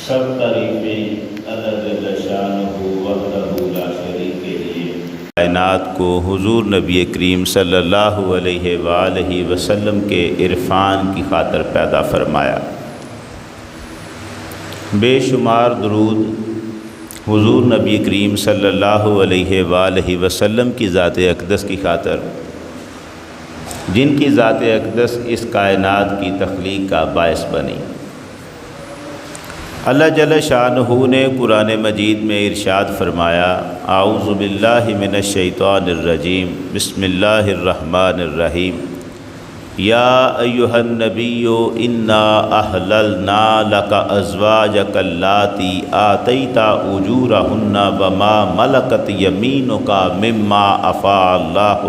سب تعریفیں اللہ جل شانہ وحدہ لا شریک کے لیے کائنات کو حضور نبی کریم صلی اللہ علیہ وآلہ وسلم کے عرفان کی خاطر پیدا فرمایا۔ بے شمار درود حضور نبی کریم صلی اللہ علیہ وآلہ وسلم کی ذات اقدس کی خاطر، جن کی ذات اقدس اس کائنات کی تخلیق کا باعث بنی۔ اللہ جل شانہ نے قرآن مجید میں ارشاد فرمایا، اعوذ باللہ من الشیطان الرجیم، بسم اللہ الرحمن الرحیم، یا ایہا النبی انا احللنا لک ازواجک اللاتی آتیت اجورہن وما ملکت یمینک مما افاء اللہ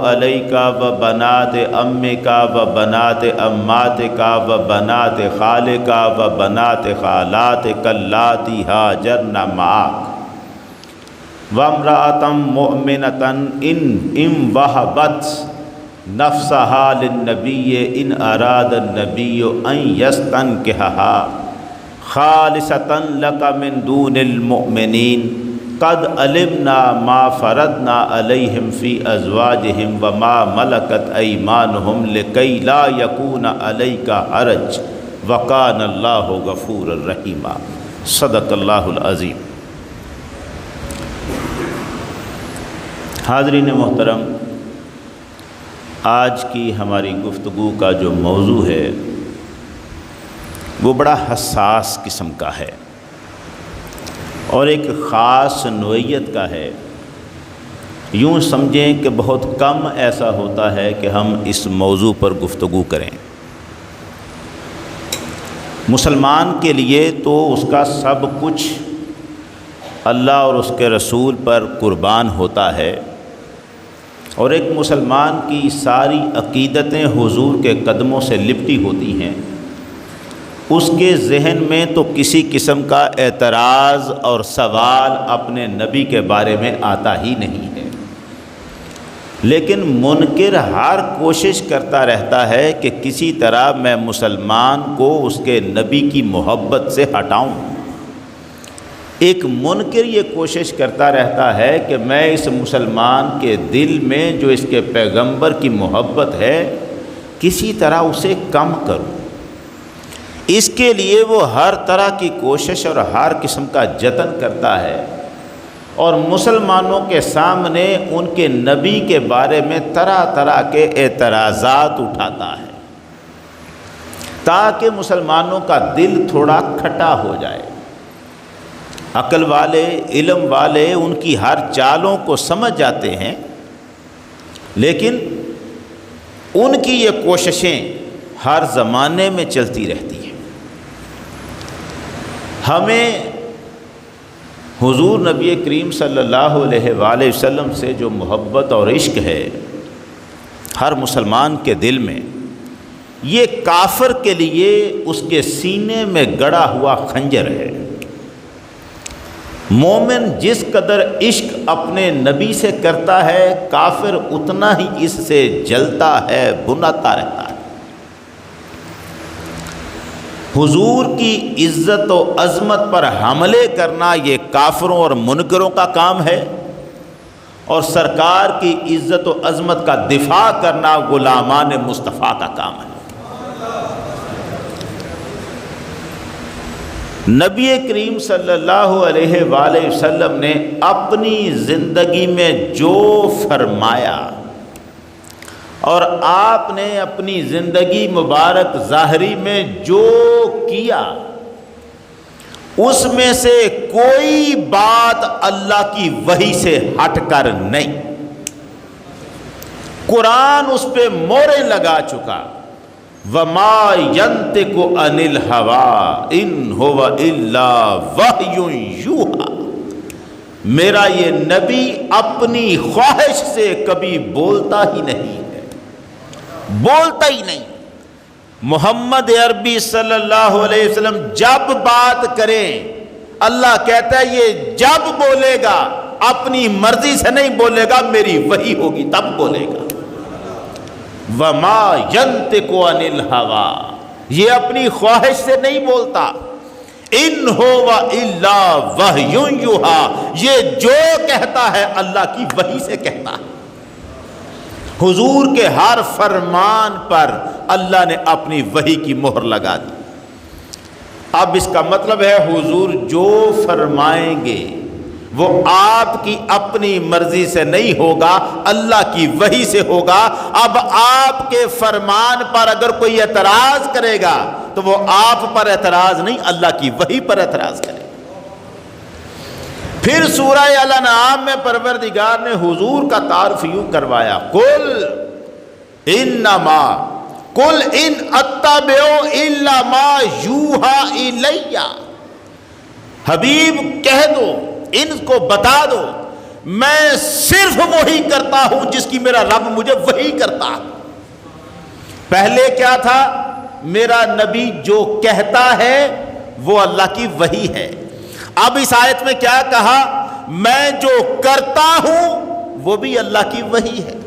علیک و بنات امک و بنات اماتک و بنات خالک و بنات خالاتک اللاتی ہاجرن معک وامرأة مؤمنة ان وہبت نفسها للنبی ان اراد النبی ان یستنکحها خالصة لک من دون المؤمنین قد علمنا ما فرضنا علیہم فی ازواجہم وما ملکت ایمانہم لکی لا یکون علیک حرج وکان اللہ غفورا رحیما۔ صدق اللہ العظیم۔ حاضرین محترم، آج کی ہماری گفتگو کا جو موضوع ہے وہ بڑا حساس قسم کا ہے اور ایک خاص نوعیت کا ہے۔ یوں سمجھیں کہ بہت کم ایسا ہوتا ہے کہ ہم اس موضوع پر گفتگو کریں۔ مسلمان کے لیے تو اس کا سب کچھ اللہ اور اس کے رسول پر قربان ہوتا ہے، اور ایک مسلمان کی ساری عقیدتیں حضور کے قدموں سے لپٹی ہوتی ہیں۔ اس کے ذہن میں تو کسی قسم کا اعتراض اور سوال اپنے نبی کے بارے میں آتا ہی نہیں ہے، لیکن منکر ہر کوشش کرتا رہتا ہے کہ کسی طرح میں مسلمان کو اس کے نبی کی محبت سے ہٹاؤں۔ ایک منکر یہ کوشش کرتا رہتا ہے کہ میں اس مسلمان کے دل میں جو اس کے پیغمبر کی محبت ہے کسی طرح اسے کم کروں۔ اس کے لیے وہ ہر طرح کی کوشش اور ہر قسم کا جتن کرتا ہے، اور مسلمانوں کے سامنے ان کے نبی کے بارے میں طرح طرح کے اعتراضات اٹھاتا ہے تاکہ مسلمانوں کا دل تھوڑا کھٹا ہو جائے۔ عقل والے، علم والے ان کی ہر چالوں کو سمجھ جاتے ہیں، لیکن ان کی یہ کوششیں ہر زمانے میں چلتی رہتی ہیں۔ ہمیں حضور نبی کریم صلی اللہ علیہ وآلہ وسلم سے جو محبت اور عشق ہے ہر مسلمان کے دل میں، یہ کافر کے لیے اس کے سینے میں گڑا ہوا خنجر ہے۔ مومن جس قدر عشق اپنے نبی سے کرتا ہے، کافر اتنا ہی اس سے جلتا ہے، بناتا رہتا ہے۔ حضور کی عزت و عظمت پر حملے کرنا یہ کافروں اور منکروں کا کام ہے، اور سرکار کی عزت و عظمت کا دفاع کرنا غلامان مصطفیٰ کا کام ہے۔ نبی کریم صلی اللہ علیہ وآلہ وسلم نے اپنی زندگی میں جو فرمایا اور آپ نے اپنی زندگی مبارک ظاہری میں جو کیا، اس میں سے کوئی بات اللہ کی وحی سے ہٹ کر نہیں۔ قرآن اس پہ مہریں لگا چکا، وَمَا يَنْتِقُ عَنِ الْهَوَىٰ إِنْ هُوَ إِلَّا وَحْيٌ يُوحَىٰ۔ میرا یہ نبی اپنی خواہش سے کبھی بولتا ہی نہیں ہے، بولتا ہی نہیں۔ محمد عربی صلی اللہ علیہ وسلم جب بات کریں، اللہ کہتا ہے یہ جب بولے گا اپنی مرضی سے نہیں بولے گا، میری وحی ہوگی تب بولے گا۔ وَمَا يَنْتِقُ عَنِ الْهَوَىٰ، یہ اپنی خواہش سے نہیں بولتا، ان ہوا الا وحی یوحی، یہ جو کہتا ہے اللہ کی وحی سے کہتا ہے۔ حضور کے ہر فرمان پر اللہ نے اپنی وحی کی مہر لگا دی۔ اب اس کا مطلب ہے حضور جو فرمائیں گے وہ آپ کی اپنی مرضی سے نہیں ہوگا، اللہ کی وحی سے ہوگا۔ اب آپ کے فرمان پر اگر کوئی اعتراض کرے گا تو وہ آپ پر اعتراض نہیں، اللہ کی وحی پر اعتراض کرے گا۔ پھر سورہ الانعام میں پروردگار نے حضور کا تعارف یوں کروایا، قل ان اتبع الا ما یوحی الی، حبیب کہہ دو، ان کو بتا دو میں صرف وہی کرتا ہوں جس کی میرا رب مجھے وہی کرتا ہے۔ پہلے کیا تھا؟ میرا نبی جو کہتا ہے وہ اللہ کی وحی ہے۔ اب اس آیت میں کیا کہا؟ میں جو کرتا ہوں وہ بھی اللہ کی وحی ہے۔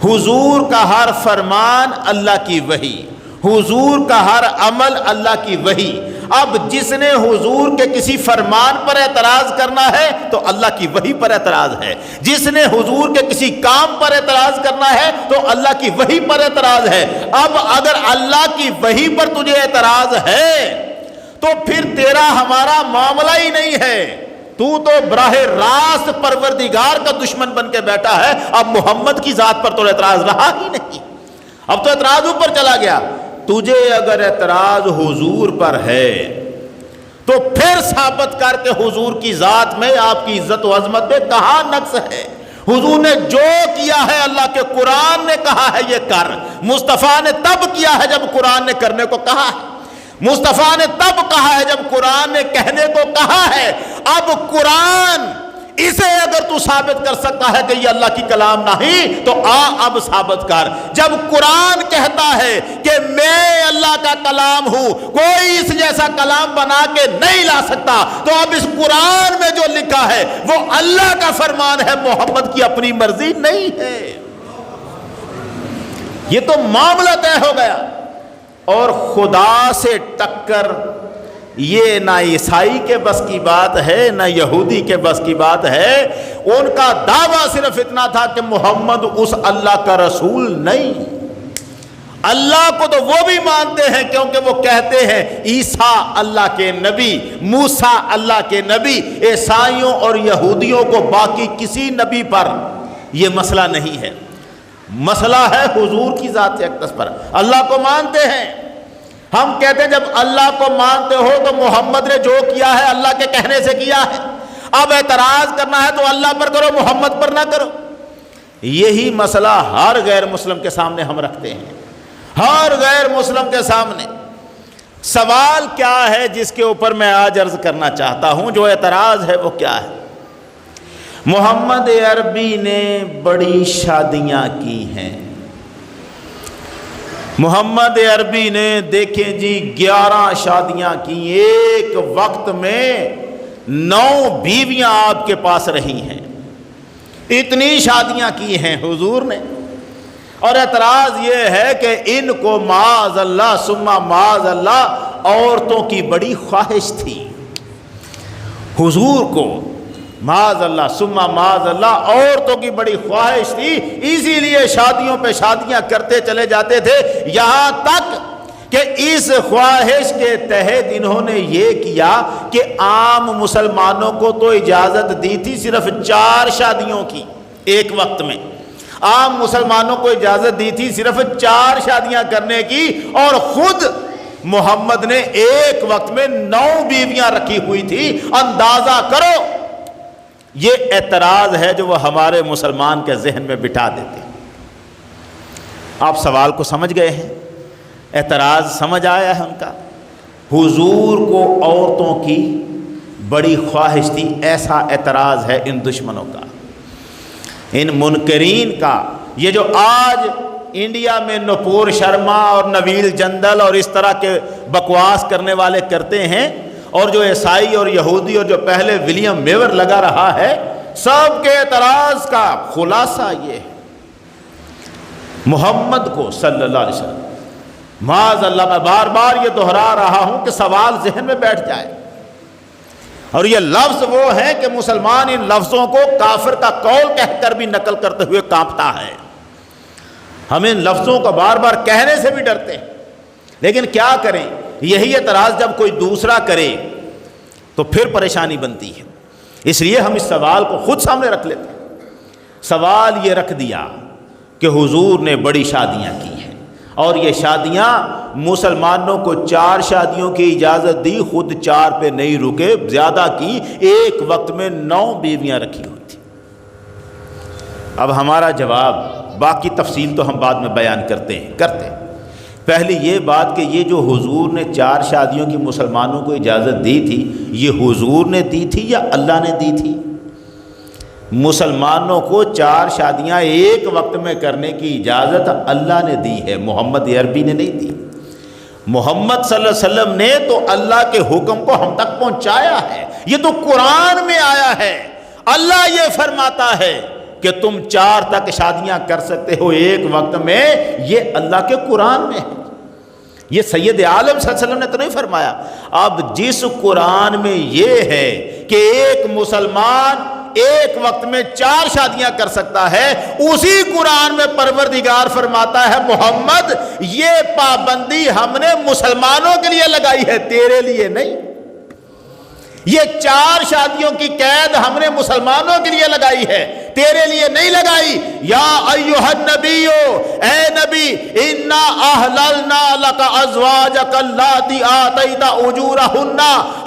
حضور کا ہر فرمان اللہ کی وحی، حضور کا ہر عمل اللہ کی وحی۔ اب جس نے حضور کے کسی فرمان پر اعتراض کرنا ہے تو اللہ کی وحی پر اعتراض ہے، جس نے حضور کے کسی کام پر اعتراض کرنا ہے تو اللہ کی وحی پر اعتراض ہے۔ اب اگر اللہ کی وحی پر تجھے اعتراض ہے تو پھر تیرا ہمارا معاملہ ہی نہیں ہے، تو براہ راست پروردگار کا دشمن بن کے بیٹھا ہے۔ اب محمد کی ذات پر تو اعتراض رہا ہی نہیں، اب تو اعتراض اوپر چلا گیا۔ تجھے اگر اعتراض حضور پر ہے تو پھر ثابت کر کے حضور کی ذات میں، آپ کی عزت و عظمت میں کہاں نقص ہے؟ حضور نے جو کیا ہے اللہ کے قرآن نے کہا ہے یہ کر، مصطفیٰ نے تب کیا ہے جب قرآن نے کرنے کو کہا ہے، مصطفیٰ نے تب کہا ہے جب قرآن نے کہنے کو کہا ہے۔ اب قرآن اسے اگر تو ثابت کر سکتا ہے کہ یہ اللہ کی کلام نہیں تو اب ثابت کر۔ جب قرآن کہتا ہے کہ میں اللہ کا کلام ہوں، کوئی اس جیسا کلام بنا کے نہیں لا سکتا، تو اب اس قرآن میں جو لکھا ہے وہ اللہ کا فرمان ہے، محمد کی اپنی مرضی نہیں ہے۔ یہ تو معاملہ طے ہو گیا۔ اور خدا سے ٹکر یہ نہ عیسائی کے بس کی بات ہے نہ یہودی کے بس کی بات ہے۔ ان کا دعویٰ صرف اتنا تھا کہ محمد اس اللہ کا رسول نہیں۔ اللہ کو تو وہ بھی مانتے ہیں کیونکہ وہ کہتے ہیں عیسیٰ اللہ کے نبی، موسیٰ اللہ کے نبی۔ عیسائیوں اور یہودیوں کو باقی کسی نبی پر یہ مسئلہ نہیں ہے، مسئلہ ہے حضور کی ذات اقدس پر۔ اللہ کو مانتے ہیں، ہم کہتے ہیں جب اللہ کو مانتے ہو تو محمد نے جو کیا ہے اللہ کے کہنے سے کیا ہے، اب اعتراض کرنا ہے تو اللہ پر کرو، محمد پر نہ کرو۔ یہی مسئلہ ہر غیر مسلم کے سامنے ہم رکھتے ہیں، ہر غیر مسلم کے سامنے۔ سوال کیا ہے جس کے اوپر میں آج عرض کرنا چاہتا ہوں، جو اعتراض ہے وہ کیا ہے؟ محمد عربی نے بڑی شادیاں کی ہیں، محمد عربی نے دیکھیں جی 11 شادیاں کی، ایک وقت میں 9 بیویاں آپ کے پاس رہی ہیں، اتنی شادیاں کی ہیں حضور نے۔ اور اعتراض یہ ہے کہ ان کو معاذ اللہ ثم معاذ اللہ عورتوں کی بڑی خواہش تھی، حضور کو معاذ اللہ ثم معاذ اللہ عورتوں کی بڑی خواہش تھی، اسی لیے شادیوں پہ شادیاں کرتے چلے جاتے تھے، یہاں تک کہ اس خواہش کے تحت انہوں نے یہ کیا کہ عام مسلمانوں کو تو اجازت دی تھی صرف 4 شادیوں کی ایک وقت میں، عام مسلمانوں کو اجازت دی تھی صرف 4 شادیاں کرنے کی، اور خود محمد نے ایک وقت میں 9 بیویاں رکھی ہوئی تھی۔ اندازہ کرو، یہ اعتراض ہے جو وہ ہمارے مسلمان کے ذہن میں بٹھا دیتے ہیں۔ آپ سوال کو سمجھ گئے ہیں، اعتراض سمجھ آیا ہے ان کا۔ حضور کو عورتوں کی بڑی خواہش تھی، ایسا اعتراض ہے ان دشمنوں کا، ان منکرین کا۔ یہ جو آج انڈیا میں نپور شرما اور نویل جندل اور اس طرح کے بکواس کرنے والے کرتے ہیں، اور جو عیسائی اور یہودی اور جو پہلے ولیم میور لگا رہا ہے، سب کے اعتراض کا خلاصہ یہ ہے، محمد کو صلی اللہ علیہ وسلم معاذ اللہ، میں بار بار یہ دہرا رہا ہوں کہ سوال ذہن میں بیٹھ جائے. اور یہ لفظ وہ ہیں کہ مسلمان ان لفظوں کو کافر کا قول کہہ کر بھی نقل کرتے ہوئے کانپتا ہے. ہم ان لفظوں کو بار بار کہنے سے بھی ڈرتے ہیں، لیکن کیا کریں، یہی اعتراض جب کوئی دوسرا کرے تو پھر پریشانی بنتی ہے. اس لیے ہم اس سوال کو خود سامنے رکھ لیتے ہیں. سوال یہ رکھ دیا کہ حضور نے بڑی شادیاں کی ہیں، اور یہ شادیاں مسلمانوں کو 4 شادیوں کی اجازت دی، خود 4 پہ نہیں رکے، زیادہ کی، ایک وقت میں 9 بیویاں رکھی ہوئی تھی. اب ہمارا جواب، باقی تفصیل تو ہم بعد میں بیان کرتے ہیں. پہلی یہ بات کہ یہ جو حضور نے 4 شادیوں کی مسلمانوں کو اجازت دی تھی، یہ حضور نے دی تھی یا اللہ نے دی تھی؟ مسلمانوں کو 4 شادیاں ایک وقت میں کرنے کی اجازت اللہ نے دی ہے، محمد عربی نے نہیں دی. محمد صلی اللہ علیہ وسلم نے تو اللہ کے حکم کو ہم تک پہنچایا ہے. یہ تو قرآن میں آیا ہے. اللہ یہ فرماتا ہے کہ تم 4 تک شادیاں کر سکتے ہو ایک وقت میں، یہ اللہ کے قرآن میں ہے. یہ سید عالم صلی اللہ علیہ وسلم نے تو نہیں فرمایا. اب جس قرآن میں یہ ہے کہ ایک مسلمان ایک وقت میں 4 شادیاں کر سکتا ہے، اسی قرآن میں پروردگار فرماتا ہے محمد یہ پابندی ہم نے مسلمانوں کے لیے لگائی ہے، تیرے لیے نہیں. یہ 4 شادیوں کی قید ہم نے مسلمانوں کے لیے لگائی ہے، تیرے لیے نہیں لگائی. یا ایھا النبی، اے نبی، انا احللنا لک ازواجک اللاتی آتیت اجورہن،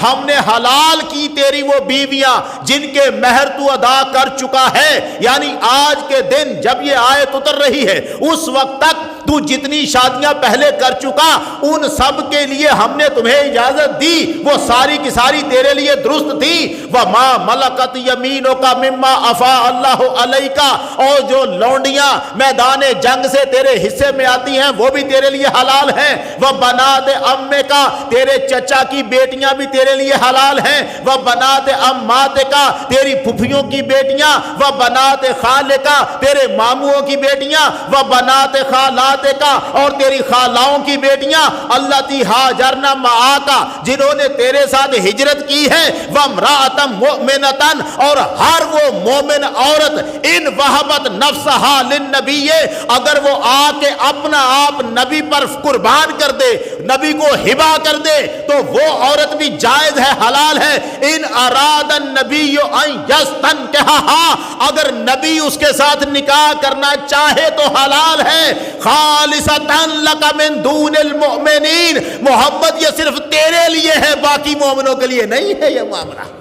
ہم نے حلال کی تیری وہ بیویاں جن کے مہر تو ادا کر چکا ہے. یعنی آج کے دن جب یہ آیت اتر رہی ہے اس وقت تک تو جتنی شادیاں پہلے کر چکا ان سب کے لیے ہم نے تمہیں اجازت دی، وہ ساری کی ساری تیرے لیے درست تھی. وما ملکت یمینک مما افاء اللہ علیک، اور جو لونڈیاں میدان جنگ سے تیرے حصے میں آتی ہیں وہ بھی تیرے لیے حلال ہیں. وبنات عمک، تیرے چچا کی بیٹیاں بھی تیرے لیے حلال ہیں. وبنات عماتک، تیری پھپھیوں کی بیٹیاں. وبنات خالک، تیرے ماموں کی بیٹیاں. وبنات خالاتک، اور تیری خالاؤں کی بیٹیاں. اللتی ہاجرن معاک، جنہوں نے تیرے ساتھ ہجرت کی ہے. وامرأۃ مؤمنۃ، اور ہر وہ مومن عورت ان وہبت نفسہا للنبی، اگر وہ آ کے اپنا آپ نبی پر قربان کر دے، نبی کو ہبا کر دے، تو وہ عورت بھی جائز ہے، حلال ہے. ان اراد النبی ان یستنکحھا، اگر نبی اس کے ساتھ نکاح کرنا چاہے تو حلال ہے. خالصۃ لک من دون المؤمنین، محمد یہ صرف تیرے لیے ہے، باقی مومنوں کے لیے نہیں ہے. یہ معاملہ،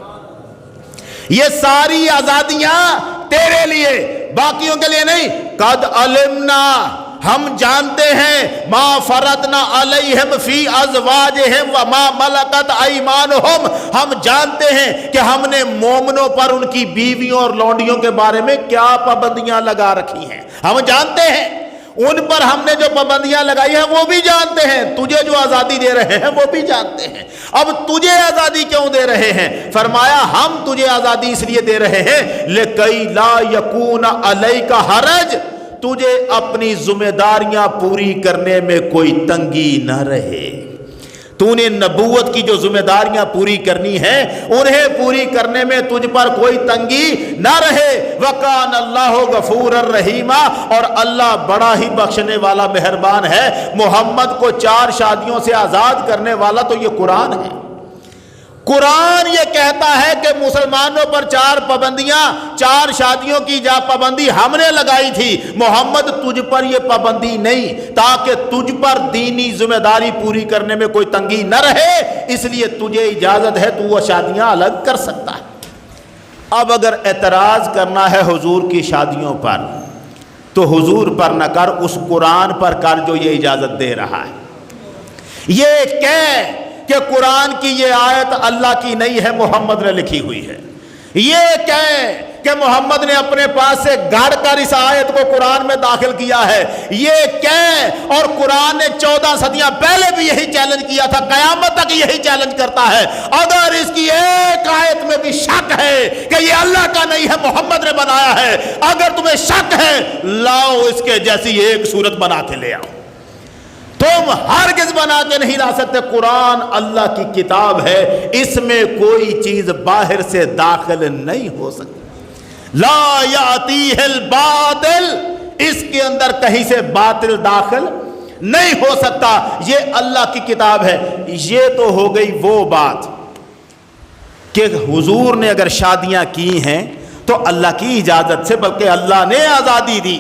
یہ ساری آزادیاں تیرے لیے، باقیوں کے لیے نہیں. قد علمنا، ہم جانتے ہیں، ما فرضنا علیہم فی ازواجہم وما ملکت ایمانہم، ہم جانتے ہیں کہ ہم نے مومنوں پر ان کی بیویوں اور لونڈیوں کے بارے میں کیا پابندیاں لگا رکھی ہیں. ہم جانتے ہیں، ان پر ہم نے جو پابندیاں لگائی ہیں وہ بھی جانتے ہیں. تجھے جو آزادی دے رہے ہیں وہ بھی جانتے ہیں. اب تجھے آزادی کیوں دے رہے ہیں؟ فرمایا ہم تجھے آزادی اس لیے دے رہے ہیں لکی لا یکون علیک حرج، تجھے اپنی ذمہ داریاں پوری کرنے میں کوئی تنگی نہ رہے. تو نے نبوت کی جو ذمہ داریاں پوری کرنی ہیں انہیں پوری کرنے میں تجھ پر کوئی تنگی نہ رہے. وَكَانَ اللَّهُ غَفُورًا رَحِيمًا، اور اللہ بڑا ہی بخشنے والا مہربان ہے. محمد کو 4 شادیوں سے آزاد کرنے والا تو یہ قرآن ہے. قرآن یہ کہتا ہے کہ مسلمانوں پر 4 پابندیاں، 4 شادیوں کی پابندی ہم نے لگائی تھی. محمد تجھ پر یہ پابندی نہیں، تاکہ تجھ پر دینی ذمہ داری پوری کرنے میں کوئی تنگی نہ رہے، اس لیے تجھے اجازت ہے، تو وہ شادیاں الگ کر سکتا ہے. اب اگر اعتراض کرنا ہے حضور کی شادیوں پر تو حضور پر نہ کر، اس قرآن پر کر جو یہ اجازت دے رہا ہے. یہ کہ قرآن کی یہ آیت اللہ کی نہیں ہے، محمد نے لکھی ہوئی ہے. یہ کہ محمد نے اپنے پاس سے گھڑ کر اس آیت کو قرآن میں داخل کیا ہے. یہ اور قرآن نے 14 صدیاں پہلے بھی یہی چیلنج کیا تھا، قیامت تک یہی چیلنج کرتا ہے. اگر اس کی ایک آیت میں بھی شک ہے کہ یہ اللہ کا نہیں ہے، محمد نے بنایا ہے، اگر تمہیں شک ہے لاؤ اس کے جیسی ایک صورت بنا کے لے آؤ. تم ہرگز بنا کے نہیں لا سکتے. قرآن اللہ کی کتاب ہے, اس میں کوئی چیز باہر سے داخل نہیں ہو سکتی. لا یاتیہ الباطل, اس کے اندر کہیں سے باطل داخل نہیں ہو سکتا. یہ اللہ کی کتاب ہے. یہ تو ہو گئی وہ بات کہ حضور نے اگر شادیاں کی ہیں تو اللہ کی اجازت سے, بلکہ اللہ نے آزادی دی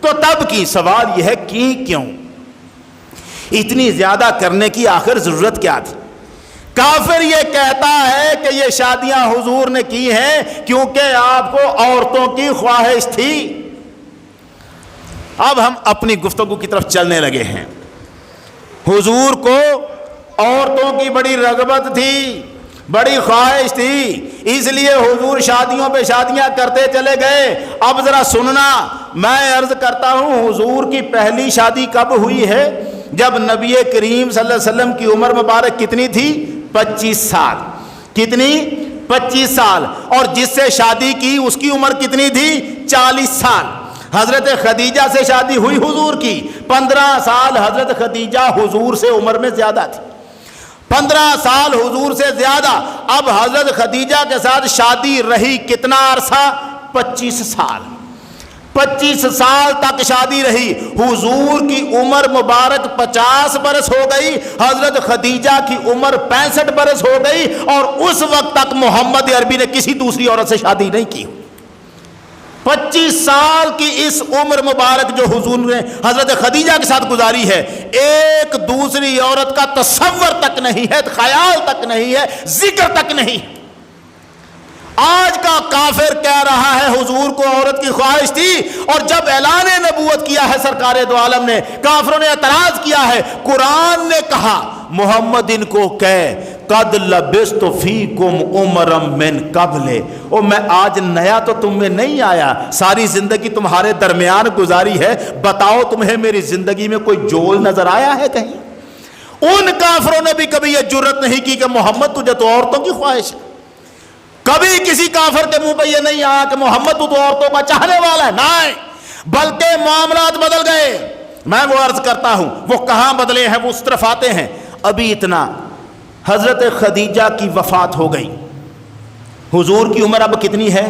تو تب کی. سوال یہ ہے کی کیوں؟ اتنی زیادہ کرنے کی آخر ضرورت کیا تھی؟ کافر یہ کہتا ہے کہ یہ شادیاں حضور نے کی ہیں کیونکہ آپ کو عورتوں کی خواہش تھی. اب ہم اپنی گفتگو کی طرف چلنے لگے ہیں. حضور کو عورتوں کی بڑی رغبت تھی, بڑی خواہش تھی, اس لیے حضور شادیوں پہ شادیاں کرتے چلے گئے. اب ذرا سننا, میں عرض کرتا ہوں حضور کی پہلی شادی کب ہوئی ہے؟ جب نبی کریم صلی اللہ علیہ وسلم کی عمر مبارک کتنی تھی؟ 25 سال. کتنی؟ 25 سال. اور جس سے شادی کی اس کی عمر کتنی تھی؟ 40 سال. حضرت خدیجہ سے شادی ہوئی حضور کی, 15 سال حضرت خدیجہ حضور سے عمر میں زیادہ تھی, 15 سال حضور سے زیادہ. اب حضرت خدیجہ کے ساتھ شادی رہی کتنا عرصہ؟ 25 سال. 25 سال تک شادی رہی. حضور کی عمر مبارک 50 برس ہو گئی, حضرت خدیجہ کی عمر 65 برس ہو گئی, اور اس وقت تک محمد عربی نے کسی دوسری عورت سے شادی نہیں کی. 25 سال کی اس عمر مبارک جو حضور نے حضرت خدیجہ کے ساتھ گزاری ہے, ایک دوسری عورت کا تصور تک نہیں ہے, خیال تک نہیں ہے, ذکر تک نہیں. آج کا کافر کہہ رہا ہے حضور کو عورت کی خواہش تھی, اور جب اعلان نبوت کیا ہے سرکار دو عالم نے, کافروں نے اعتراض کیا ہے. قرآن نے کہا محمد ان کو کہے قد لبثت فیکم عمرا من قبل, او میں آج نیا تو تم میں نہیں آیا, ساری زندگی تمہارے درمیان گزاری ہے, بتاؤ تمہیں میری زندگی میں کوئی جول نظر آیا ہے کہیں؟ ان کافروں نے بھی کبھی یہ جرت نہیں کی کہ محمد تجھے تو عورتوں کی خواہش ہے. کبھی کسی کافر کے منہ پہ یہ نہیں آیا کہ محمد تو عورتوں کا چاہنے والا ہے. نہیں, بلکہ معاملات بدل گئے. میں وہ عرض کرتا ہوں وہ کہاں بدلے ہیں, وہ اس طرف آتے ہیں. ابھی اتنا, حضرت خدیجہ کی وفات ہو گئی. حضور کی عمر اب کتنی ہے؟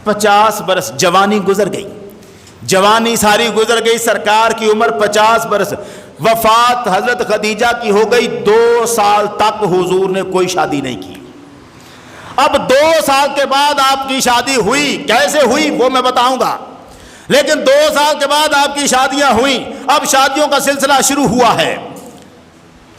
50 برس. جوانی گزر گئی, جوانی ساری گزر گئی. سرکار کی عمر 50 برس. وفات حضرت خدیجہ کی ہو گئی. 2 سال تک حضور نے کوئی شادی نہیں کی. اب 2 سال کے بعد آپ کی شادی ہوئی. کیسے ہوئی وہ میں بتاؤں گا, لیکن 2 سال کے بعد آپ کی شادیاں ہوئیں. اب شادیوں کا سلسلہ شروع ہوا ہے,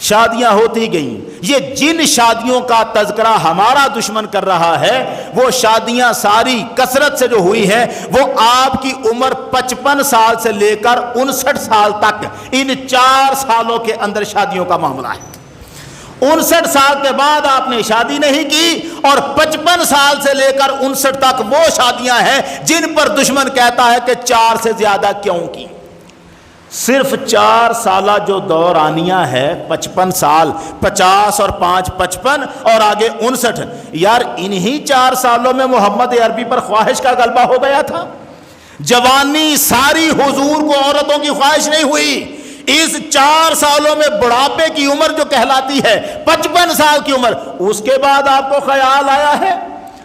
شادیاں ہوتی گئیں. یہ جن شادیوں کا تذکرہ ہمارا دشمن کر رہا ہے, وہ شادیاں ساری کثرت سے جو ہوئی ہے وہ آپ کی عمر 55 سال سے لے کر 59 سال تک, ان 4 سالوں کے اندر شادیوں کا معاملہ ہے. 59 سال کے بعد آپ نے شادی نہیں کی, اور 55 سال سے لے کر 59 تک وہ شادیاں ہیں جن پر دشمن کہتا ہے کہ 4 سے زیادہ کیوں کی. صرف 4 سالہ جو دورانیہ ہے, 55 سال, 50 اور 5 55 اور آگے 59, یار انہی 4 سالوں میں محمد عربی پر خواہش کا غلبہ ہو گیا تھا. جوانی ساری حضور کو عورتوں کی خواہش نہیں ہوئی. اس 4 سالوں میں بڑھاپے کی عمر جو کہلاتی ہے 55 سال کی عمر, اس کے بعد آپ کو خیال آیا ہے؟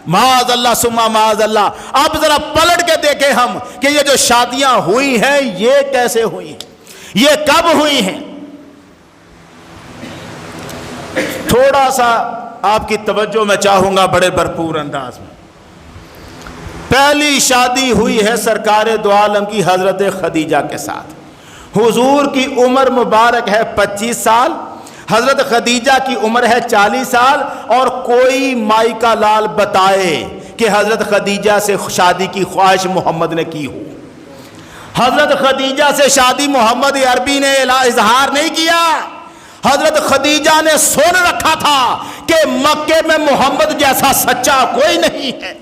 معاذ اللہ ثم معاذ اللہ. اب ذرا پلٹ کے دیکھیں ہم کہ یہ جو شادیاں ہوئی ہیں یہ کیسے ہوئی ہیں, یہ کب ہوئی ہیں. تھوڑا سا آپ کی توجہ میں چاہوں گا بڑے بھرپور انداز میں. پہلی شادی ہوئی ہے سرکار دو عالم کی حضرت خدیجہ کے ساتھ. حضور کی عمر مبارک ہے 25 سال, حضرت خدیجہ کی عمر ہے 40 سال, اور کوئی مائی کا لال بتائے کہ حضرت خدیجہ سے شادی کی خواہش محمد نے کی ہو. حضرت خدیجہ سے شادی محمد عربی نے اظہار نہیں کیا. حضرت خدیجہ نے سن رکھا تھا کہ مکے میں محمد جیسا سچا کوئی نہیں ہے.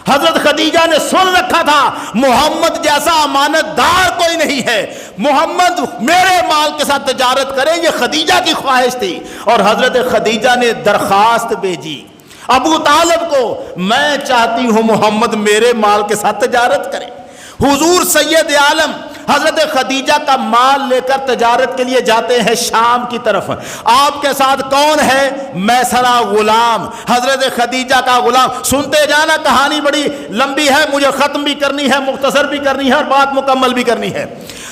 حضرت خدیجہ نے سن رکھا تھا محمد جیسا امانت دار کوئی نہیں ہے. محمد میرے مال کے ساتھ تجارت کرے, یہ خدیجہ کی خواہش تھی. اور حضرت خدیجہ نے درخواست بھیجی ابو طالب کو, میں چاہتی ہوں محمد میرے مال کے ساتھ تجارت کرے. حضور سید عالم حضرت خدیجہ کا مال لے کر تجارت کے لیے جاتے ہیں شام کی طرف. آپ کے ساتھ کون ہے؟ میسرہ غلام، حضرت خدیجہ کا غلام. سنتے جانا، کہانی بڑی لمبی ہے، مجھے ختم بھی کرنی ہے، مختصر بھی کرنی ہے اور بات مکمل بھی کرنی ہے.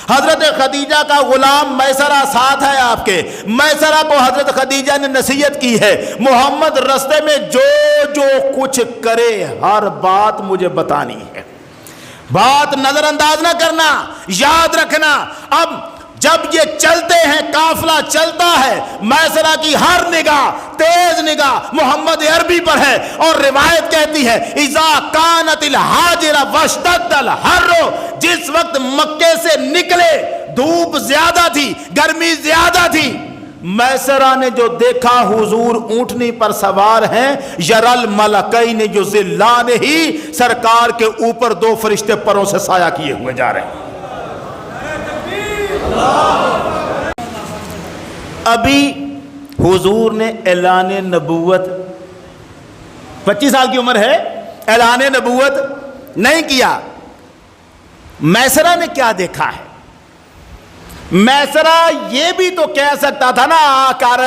حضرت خدیجہ کا غلام میسرہ ساتھ ہے آپ کے. میسرہ کو حضرت خدیجہ نے نصیحت کی ہے، محمد رستے میں جو کچھ کرے ہر بات مجھے بتانی ہے، بات نظر انداز نہ کرنا. یاد رکھنا، اب جب یہ چلتے ہیں، قافلہ چلتا ہے، میسرہ کی ہر نگاہ، تیز نگاہ محمد عربی پر ہے. اور روایت کہتی ہے اذا کانت الحاجر واشتد الحر، جس وقت مکے سے نکلے دھوپ زیادہ تھی، گرمی زیادہ تھی، میسرہ نے جو دیکھا حضور اونٹنی پر سوار ہیں، یرل ملکین یظلان ہی، سرکار کے اوپر دو فرشتے پروں سے سایہ کیے ہوئے جا رہے ہیں. ابھی حضور نے اعلان نبوت، 25 سال کی عمر ہے، اعلان نبوت نہیں کیا. میسرہ نے کیا دیکھا ہے؟ میسرہ یہ بھی تو کہہ سکتا تھا نا آ کر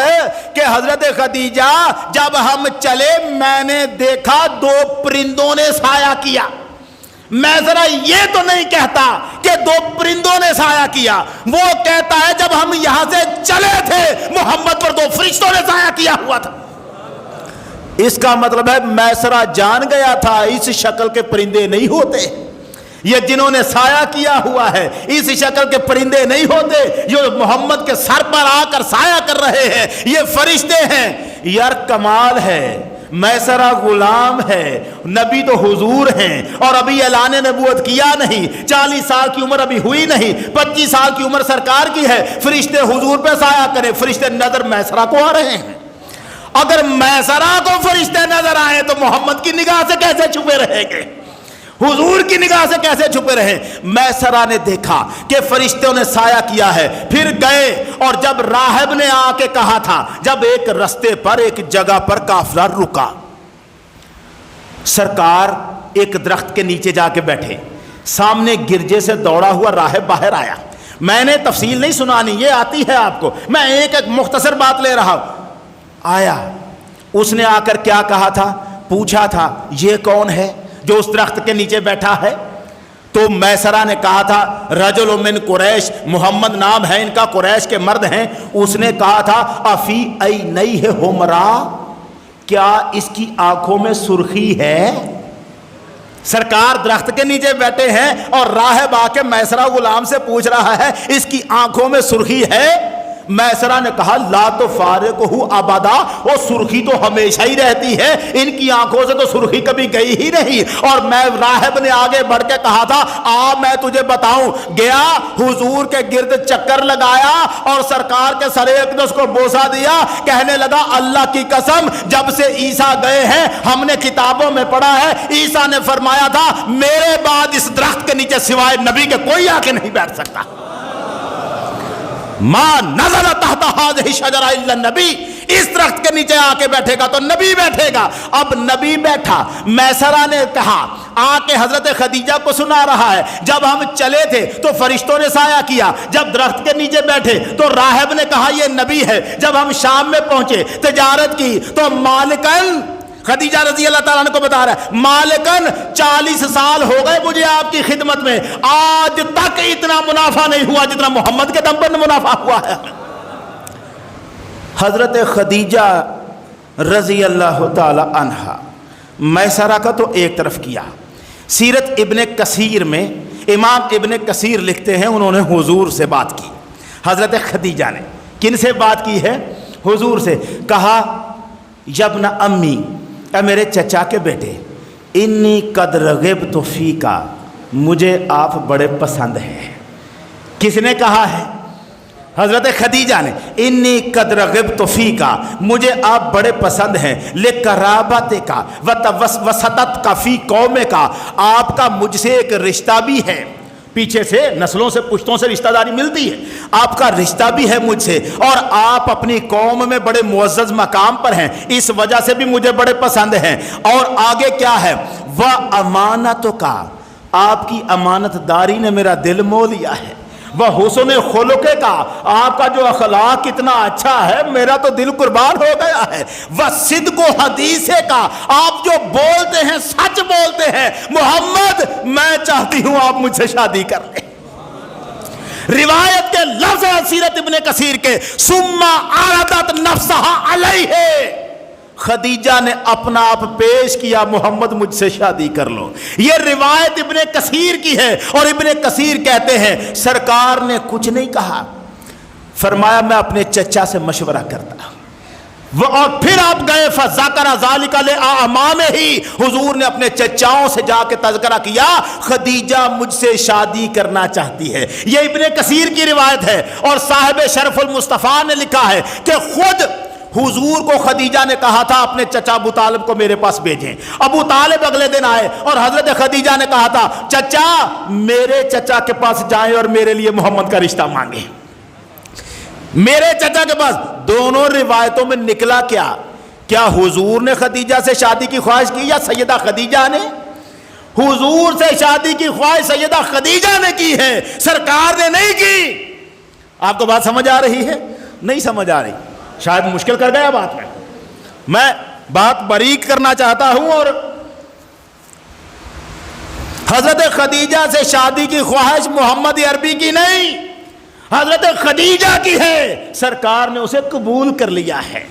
کہ حضرت خدیجہ جب ہم چلے میں نے دیکھا دو پرندوں نے سایہ کیا. میسرہ یہ تو نہیں کہتا کہ دو پرندوں نے سایہ کیا، وہ کہتا ہے جب ہم یہاں سے چلے تھے محمد پر دو فرشتوں نے سایہ کیا ہوا تھا. اس کا مطلب ہے میسرہ جان گیا تھا اس شکل کے پرندے نہیں ہوتے، یہ جنہوں نے سایہ کیا ہوا ہے اس شکل کے پرندے نہیں ہوتے، جو محمد کے سر پر آ کر سایہ کر رہے ہیں یہ فرشتے ہیں. یار کمال ہے، میسرہ غلام ہے، نبی تو حضور ہیں اور ابھی اعلان نبوت کیا نہیں، 40 سال کی عمر ابھی ہوئی نہیں، 25 سال کی عمر سرکار کی ہے. فرشتے حضور پہ سایہ کریں، فرشتے نظر میسرہ کو آ رہے ہیں. اگر میسرہ کو فرشتے نظر آئے تو محمد کی نگاہ سے کیسے چھپے رہیں گے، حضور کی نگاہ سے کیسے چھپے رہے؟ میسرہ نے دیکھا کہ فرشتوں نے سایہ کیا ہے، پھر گئے اور جب راہب نے آ کے کہا تھا، جب ایک رستے پر ایک جگہ پر قافلہ رکا، سرکار ایک درخت کے نیچے جا کے بیٹھے، سامنے گرجے سے دوڑا ہوا راہب باہر آیا. میں نے تفصیل نہیں سنانی، یہ آتی ہے آپ کو، میں ایک مختصر بات لے رہا ہوں. آیا، اس نے آ کر کیا کہا تھا؟ پوچھا تھا یہ کون ہے جو اس درخت کے نیچے بیٹھا ہے؟ تو میسرہ نے کہا تھا رجل من قریش، محمد نام ہے ان کا، قریش کے مرد ہیں. اس نے کہا تھا افی عینیہ حمرا، کیا اس کی آنکھوں میں سرخی ہے؟ سرکار درخت کے نیچے بیٹھے ہیں اور راہب آ کے میسرہ غلام سے پوچھ رہا ہے اس کی آنکھوں میں سرخی ہے؟ میسرہ نے کہا لا تو فارقہ ابدا، وہ سرخی تو ہمیشہ ہی رہتی ہے، ان کی آنکھوں سے تو سرخی کبھی گئی ہی نہیں. اور میں راہب نے آگے بڑھ کے کہا تھا آ میں تجھے بتاؤں. گیا حضور کے گرد چکر لگایا اور سرکار کے سر اقدس کو بوسہ دیا، کہنے لگا اللہ کی قسم جب سے عیسیٰ گئے ہیں ہم نے کتابوں میں پڑھا ہے عیسیٰ نے فرمایا تھا میرے بعد اس درخت کے نیچے سوائے نبی کے کوئی آ کے نہیں بیٹھ سکتا. ما نزل تحت هذه الشجرة الا النبی، اس درخت کے نیچے آ کے بیٹھے گا تو نبی بیٹھے گا. اب نبی بیٹھا، میسرہ نے کہا آ کے حضرت خدیجہ کو سنا رہا ہے جب ہم چلے تھے تو فرشتوں نے سایہ کیا، جب درخت کے نیچے بیٹھے تو راہب نے کہا یہ نبی ہے، جب ہم شام میں پہنچے تجارت کی تو مالکن، خدیجہ رضی اللہ تعالیٰ عنہ کو بتا رہا ہے مالکن 40 سال ہو گئے مجھے آپ کی خدمت میں، آج تک اتنا منافع نہیں ہوا جتنا محمد کے دم پر منافع ہوا ہے. حضرت خدیجہ رضی اللہ تعالیٰ عنہ میسرہ کا تو ایک طرف کیا. سیرت ابن کثیر میں امام ابن کثیر لکھتے ہیں انہوں نے حضور سے بات کی، حضرت خدیجہ نے کن سے بات کی ہے؟ حضور سے. کہا یبن امی، اے میرے چچا کے بیٹے، انی قد رغبت فیکا، مجھے آپ بڑے پسند ہیں. کس نے کہا ہے؟ حضرت خدیجہ نے. انی قد رغبت فیکا، مجھے آپ بڑے پسند ہیں، لقرابتک وسطتک فی قومک، آپ کا مجھ سے ایک رشتہ بھی ہے، پیچھے سے نسلوں سے پشتوں سے رشتہ داری ملتی ہے، آپ کا رشتہ بھی ہے مجھ سے، اور آپ اپنی قوم میں بڑے معزز مقام پر ہیں، اس وجہ سے بھی مجھے بڑے پسند ہیں. اور آگے کیا ہے؟ وَأَمَانَتُكَ، آپ کی امانت داری نے میرا دل مو لیا ہے، وہ حسن خلق کا، آپ کا جو اخلاق کتنا اچھا ہے، میرا تو دل قربان ہو گیا ہے، وہ صدق و حدیث کا، آپ جو بولتے ہیں سچ بولتے ہیں، محمد میں چاہتی ہوں آپ مجھ سے شادی کر لیں۔ روایت کے لفظ سیرت ابن کثیر کے ثم عرضت نفسها علیہ، خدیجہ نے اپنا آپ پیش کیا، محمد مجھ سے شادی کر لو۔ یہ روایت ابن کثیر کی ہے، اور ابن کثیر کہتے ہیں سرکار نے کچھ نہیں کہا، فرمایا میں اپنے چچا سے مشورہ کرتا، اور پھر آپ گئے فذکر ذالک لأعمامہ، حضور نے اپنے چچاؤں سے جا کے تذکرہ کیا خدیجہ مجھ سے شادی کرنا چاہتی ہے۔ یہ ابن کثیر کی روایت ہے، اور صاحب شرف المصطفیٰ نے لکھا ہے کہ خود حضور کو خدیجہ نے کہا تھا اپنے چچا ابو طالب کو میرے پاس بھیجیں۔ ابو طالب اگلے دن آئے اور حضرت خدیجہ نے کہا تھا چچا میرے چچا کے پاس جائیں اور میرے لیے محمد کا رشتہ مانگیں، میرے چچا کے پاس۔ دونوں روایتوں میں نکلا کیا حضور نے خدیجہ سے شادی کی خواہش کی یا سیدہ خدیجہ نے؟ حضور سے شادی کی خواہش سیدہ خدیجہ نے کی ہے، سرکار نے نہیں کی۔ آپ کو بات سمجھ آ رہی ہے؟ نہیں سمجھ آ رہی، شاید مشکل کر گیا بات میں بات باریک کرنا چاہتا ہوں۔ اور حضرت خدیجہ سے شادی کی خواہش محمد عربی کی نہیں، حضرت خدیجہ کی ہے، سرکار نے اسے قبول کر لیا ہے،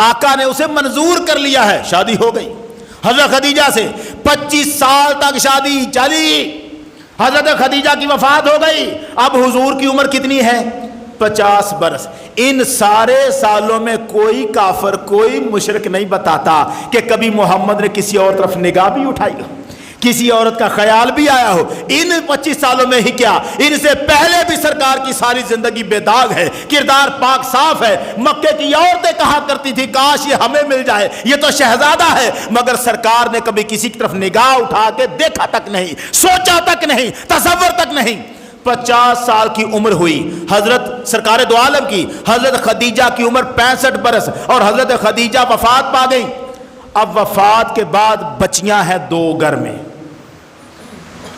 آقا نے اسے منظور کر لیا ہے، شادی ہو گئی حضرت خدیجہ سے۔ 25 سال تک شادی چلی، حضرت خدیجہ کی وفات ہو گئی، اب حضور کی عمر کتنی ہے؟ 50 برس۔ ان سارے سالوں میں کوئی کافر کوئی مشرک نہیں بتاتا کہ کبھی محمد نے کسی اور طرف نگاہ بھی اٹھائی ہو، کسی عورت کا خیال بھی آیا ہو۔ ان 25 سالوں میں ہی کیا، ان سے پہلے بھی سرکار کی ساری زندگی بے داغ ہے، کردار پاک صاف ہے۔ مکے کی عورتیں کہا کرتی تھی کاش یہ ہمیں مل جائے، یہ تو شہزادہ ہے، مگر سرکار نے کبھی کسی کی طرف نگاہ اٹھا کے دیکھا تک نہیں، سوچا تک نہیں، تصور تک نہیں۔ 50 سال کی عمر ہوئی حضرت سرکار دو عالم کی، حضرت خدیجہ کی عمر 65 برس، اور حضرت خدیجہ وفات پا گئی۔ اب وفات کے بعد بچیاں ہیں 2 گھر میں،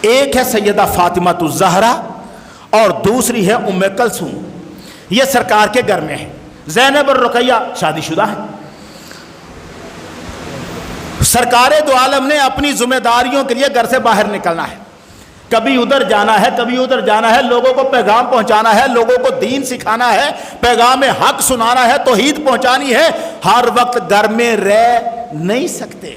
ایک ہے سیدہ فاطمہ الزہرا اور دوسری ہے ام کلثوم، یہ سرکار کے گھر میں ہے۔ زینب اور رقیہ شادی شدہ ہیں۔ سرکار دو عالم نے اپنی ذمہ داریوں کے لیے گھر سے باہر نکلنا ہے، کبھی ادھر جانا ہے کبھی ادھر جانا ہے، لوگوں کو پیغام پہنچانا ہے، لوگوں کو دین سکھانا ہے، پیغام حق سنانا ہے، توحید پہنچانی ہے، ہر وقت گھر میں رہ نہیں سکتے۔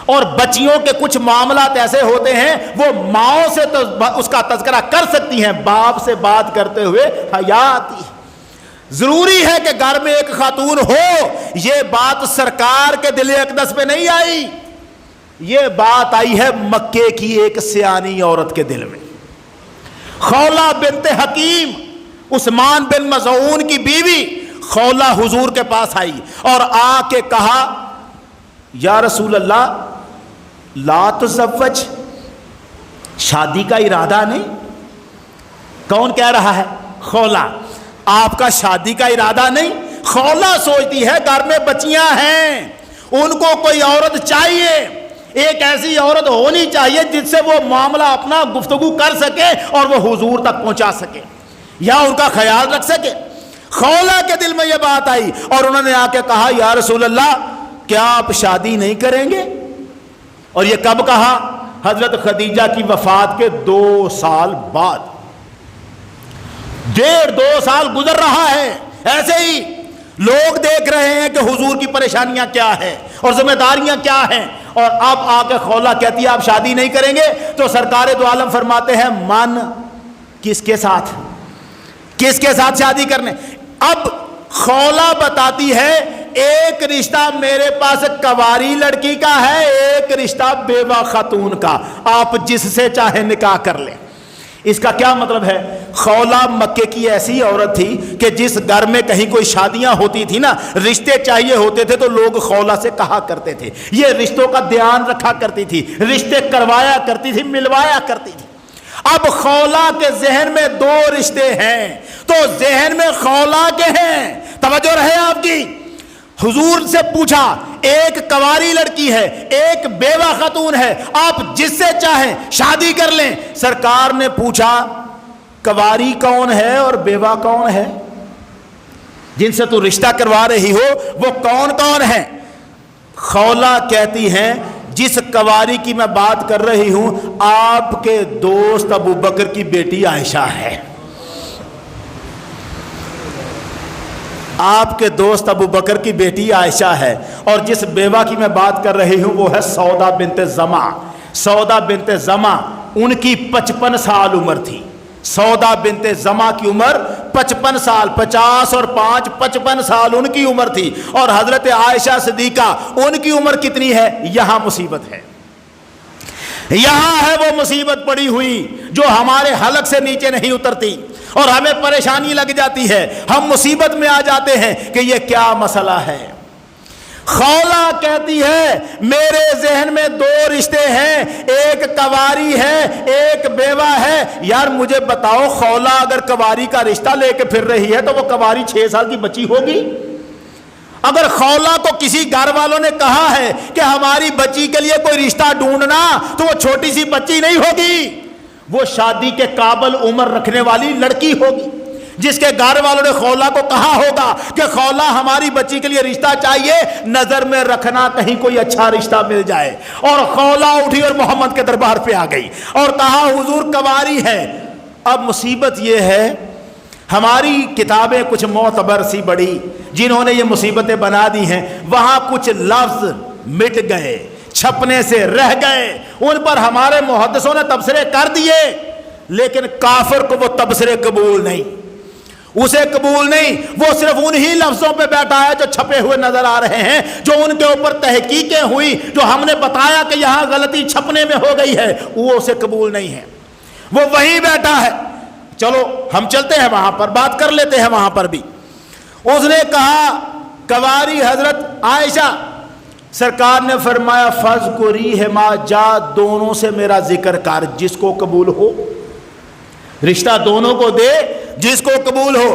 اور بچیوں کے کچھ معاملات ایسے ہوتے ہیں وہ ماؤں سے تو اس کا تذکرہ کر سکتی ہیں، باپ سے بات کرتے ہوئے حیا آتی ہے۔ ضروری ہے کہ گھر میں ایک خاتون ہو، یہ بات سرکار کے دل اقدس پہ نہیں آئی، یہ بات آئی ہے مکے کی ایک سیانی عورت کے دل میں۔ خولہ بنت حکیم، عثمان بن مظعون کی بیوی خولہ حضور کے پاس آئی اور آ کے کہا یا رسول اللہ لا تزوج، شادی کا ارادہ نہیں؟ کون کہہ رہا ہے؟ خولہ، آپ کا شادی کا ارادہ نہیں؟ خولہ سوچتی ہے گھر میں بچیاں ہیں، ان کو کوئی عورت چاہیے، ایک ایسی عورت ہونی چاہیے جس سے وہ معاملہ اپنا گفتگو کر سکے اور وہ حضور تک پہنچا سکے یا ان کا خیال رکھ سکے۔ خولہ کے دل میں یہ بات آئی اور انہوں نے آ کے کہا یا رسول اللہ کیا آپ شادی نہیں کریں گے؟ اور یہ کب کہا؟ حضرت خدیجہ کی وفات کے 2 سال بعد، 1.5-2 سال گزر رہا ہے، ایسے ہی لوگ دیکھ رہے ہیں کہ حضور کی پریشانیاں کیا ہیں اور ذمہ داریاں کیا ہیں، اور اب آ کے خولہ کہتی ہے آپ شادی نہیں کریں گے؟ تو سرکار دو عالم فرماتے ہیں من کس کے ساتھ شادی کرنے؟ اب خولہ بتاتی ہے ایک رشتہ میرے پاس کواری لڑکی کا ہے، ایک رشتہ بیوہ خاتون کا، آپ جس سے چاہے نکاح کر لیں۔ اس کا کیا مطلب ہے؟ خولہ مکے کی ایسی عورت تھی کہ جس گھر میں کہیں کوئی شادیاں ہوتی تھی نا، رشتے چاہیے ہوتے تھے تو لوگ خولہ سے کہا کرتے تھے، یہ رشتوں کا دھیان رکھا کرتی تھی، رشتے کروایا کرتی تھی، ملوایا کرتی تھی۔ اب خولہ کے ذہن میں 2 رشتے ہیں تو ذہن میں خولہ کے ہیں، توجہ رہے آپ کی۔ حضور سے پوچھا ایک کنواری لڑکی ہے، ایک بیوہ خاتون ہے، آپ جس سے چاہیں شادی کر لیں۔ سرکار نے پوچھا کنواری کون ہے اور بیوہ کون ہے؟ جن سے تو رشتہ کروا رہی ہو وہ کون کون ہے؟ خولہ کہتی ہیں جس کنواری کی میں بات کر رہی ہوں آپ کے دوست ابو بکر کی بیٹی عائشہ ہے۔ آپ کے دوست ابو بکر کی بیٹی عائشہ ہے، اور جس بیوہ کی میں بات کر رہی ہوں وہ ہے سودا بنت زمع۔ سودا بنت زمع ان کی 55 سال عمر تھی۔ سودا بنت زمع کی عمر 55 سال، 50 اور 5 55 سال ان کی عمر تھی، اور حضرت عائشہ صدیقہ ان کی عمر کتنی ہے؟ یہاں مصیبت ہے، یہاں ہے وہ مصیبت پڑی ہوئی جو ہمارے حلق سے نیچے نہیں اترتی اور ہمیں پریشانی لگ جاتی ہے، ہم مصیبت میں آ جاتے ہیں کہ یہ کیا مسئلہ ہے۔ خولہ کہتی ہے میرے ذہن میں 2 رشتے ہیں، ایک کنواری ہے ایک بیوہ ہے۔ یار مجھے بتاؤ، خولہ اگر کنواری کا رشتہ لے کے پھر رہی ہے تو وہ کنواری 6 سال کی بچی ہوگی؟ اگر خولہ کو کسی گھر والوں نے کہا ہے کہ ہماری بچی کے لیے کوئی رشتہ ڈھونڈنا تو وہ چھوٹی سی بچی نہیں ہوگی، وہ شادی کے قابل عمر رکھنے والی لڑکی ہوگی، جس کے گھر والوں نے خولہ کو کہا ہوگا کہ خولہ ہماری بچی کے لیے رشتہ چاہیے، نظر میں رکھنا کہیں کوئی اچھا رشتہ مل جائے۔ اور خولہ اٹھی اور محمد کے دربار پہ آ گئی اور کہا حضور کنواری ہے۔ اب مصیبت یہ ہے ہماری کتابیں کچھ معتبر سی بڑی جنہوں نے یہ مصیبتیں بنا دی ہیں، وہاں کچھ لفظ مٹ گئے، چھپنے سے رہ گئے، ان پر ہمارے محدثوں نے تبصرے کر دیے، لیکن کافر کو وہ تبصرے قبول نہیں، اسے قبول نہیں۔ وہ صرف انہی لفظوں پہ بیٹھا ہے جو چھپے ہوئے نظر آ رہے ہیں، جو ان کے اوپر تحقیقیں ہوئی، جو ہم نے بتایا کہ یہاں غلطی چھپنے میں ہو گئی ہے، وہ اسے قبول نہیں ہے، وہ وہیں بیٹھا ہے۔ چلو ہم چلتے ہیں وہاں پر، بات کر لیتے ہیں وہاں پر بھی۔ اس نے کہا کنواری حضرت عائشہ، سرکار نے فرمایا فَاذْكُرِيهِمَا، جا دونوں سے میرا ذکر کر، جس کو قبول ہو، رشتہ دونوں کو دے جس کو قبول ہو۔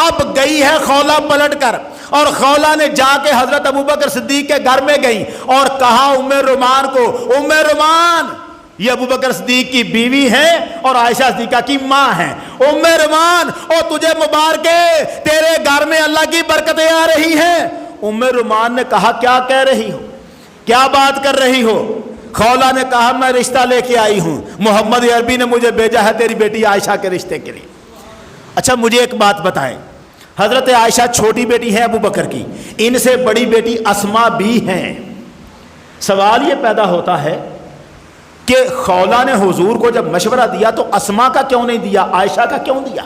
اب گئی ہے خولہ پلٹ کر، اور خولہ نے جا کے حضرت ابوبکر صدیق کے گھر میں گئی اور کہا ام رومان کو، ام رومان، یہ ابوبکر صدیق کی بیوی ہیں اور عائشہ صدیقہ کی ماں ہیں، ام رومان او تجھے مبارکے، تیرے گھر میں اللہ کی برکتیں آ رہی ہیں۔ ام رومان نے کہا کیا کہہ رہی ہو، کیا بات کر رہی ہو؟ خولہ نے کہا میں رشتہ لے کے آئی ہوں، محمد عربی نے مجھے بھیجا ہے تیری بیٹی عائشہ کے رشتے کے لیے۔ اچھا مجھے ایک بات بتائیں، حضرت عائشہ چھوٹی بیٹی ہے ابو بکر کی، ان سے بڑی بیٹی اسما بھی ہیں۔ سوال یہ پیدا ہوتا ہے کہ خولہ نے حضور کو جب مشورہ دیا تو اسما کا کیوں نہیں دیا، عائشہ کا کیوں دیا؟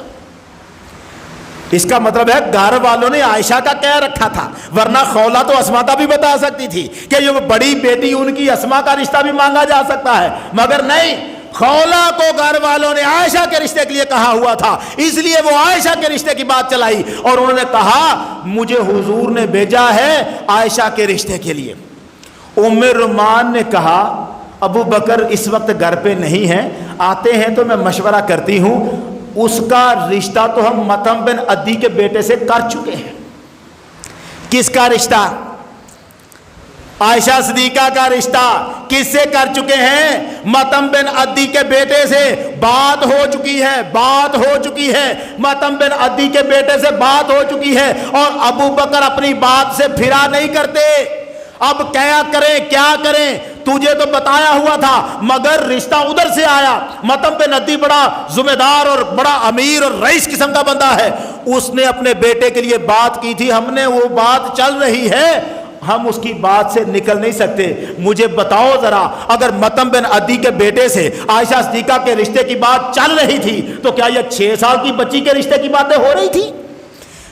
اس کا مطلب ہے گھر والوں نے عائشہ کا کہہ رکھا تھا، ورنہ خولہ تو اسما کا بھی بتا سکتی تھی کہ یہ بڑی بیٹی ان کی اسما کا رشتہ بھی مانگا جا سکتا ہے، مگر نہیں، خولہ کو گھر والوں نے عائشہ کے رشتے کے لیے کہا ہوا تھا، اس لیے وہ عائشہ کے رشتے کی بات چلائی اور انہوں نے کہا مجھے حضور نے بھیجا ہے عائشہ کے رشتے کے لیے۔ ام رومان نے کہا ابو بکر اس وقت گھر پہ نہیں ہیں، آتے ہیں تو میں مشورہ کرتی ہوں، اس کا رشتہ تو ہم مطعم بن عدی کے بیٹے سے کر چکے ہیں۔ کس کا رشتہ؟ عائشہ صدیقہ کا رشتہ کس سے کر چکے ہیں؟ مطعم بن عدی کے بیٹے سے بات ہو چکی ہے، بات ہو چکی ہے، مطعم بن عدی کے بیٹے سے بات ہو چکی ہے، اور ابو بکر اپنی بات سے پھرا نہیں کرتے۔ اب کیا کریں کیا کریں، تجھے تو بتایا ہوا تھا مگر رشتہ ادھر سے آیا، مطعم بن عدی بڑا ذمہ دار اور بڑا امیر اور رئیس قسم کا بندہ ہے، اس نے اپنے بیٹے کے لیے بات کی تھی، ہم نے وہ بات چل رہی ہے، ہم اس کی بات سے نکل نہیں سکتے۔ مجھے بتاؤ ذرا، اگر مطعم بن عدی کے بیٹے سے عائشہ صدیقہ کے رشتے کی بات چل رہی تھی تو کیا یہ 6 سال کی بچی کے رشتے کی باتیں ہو رہی تھی؟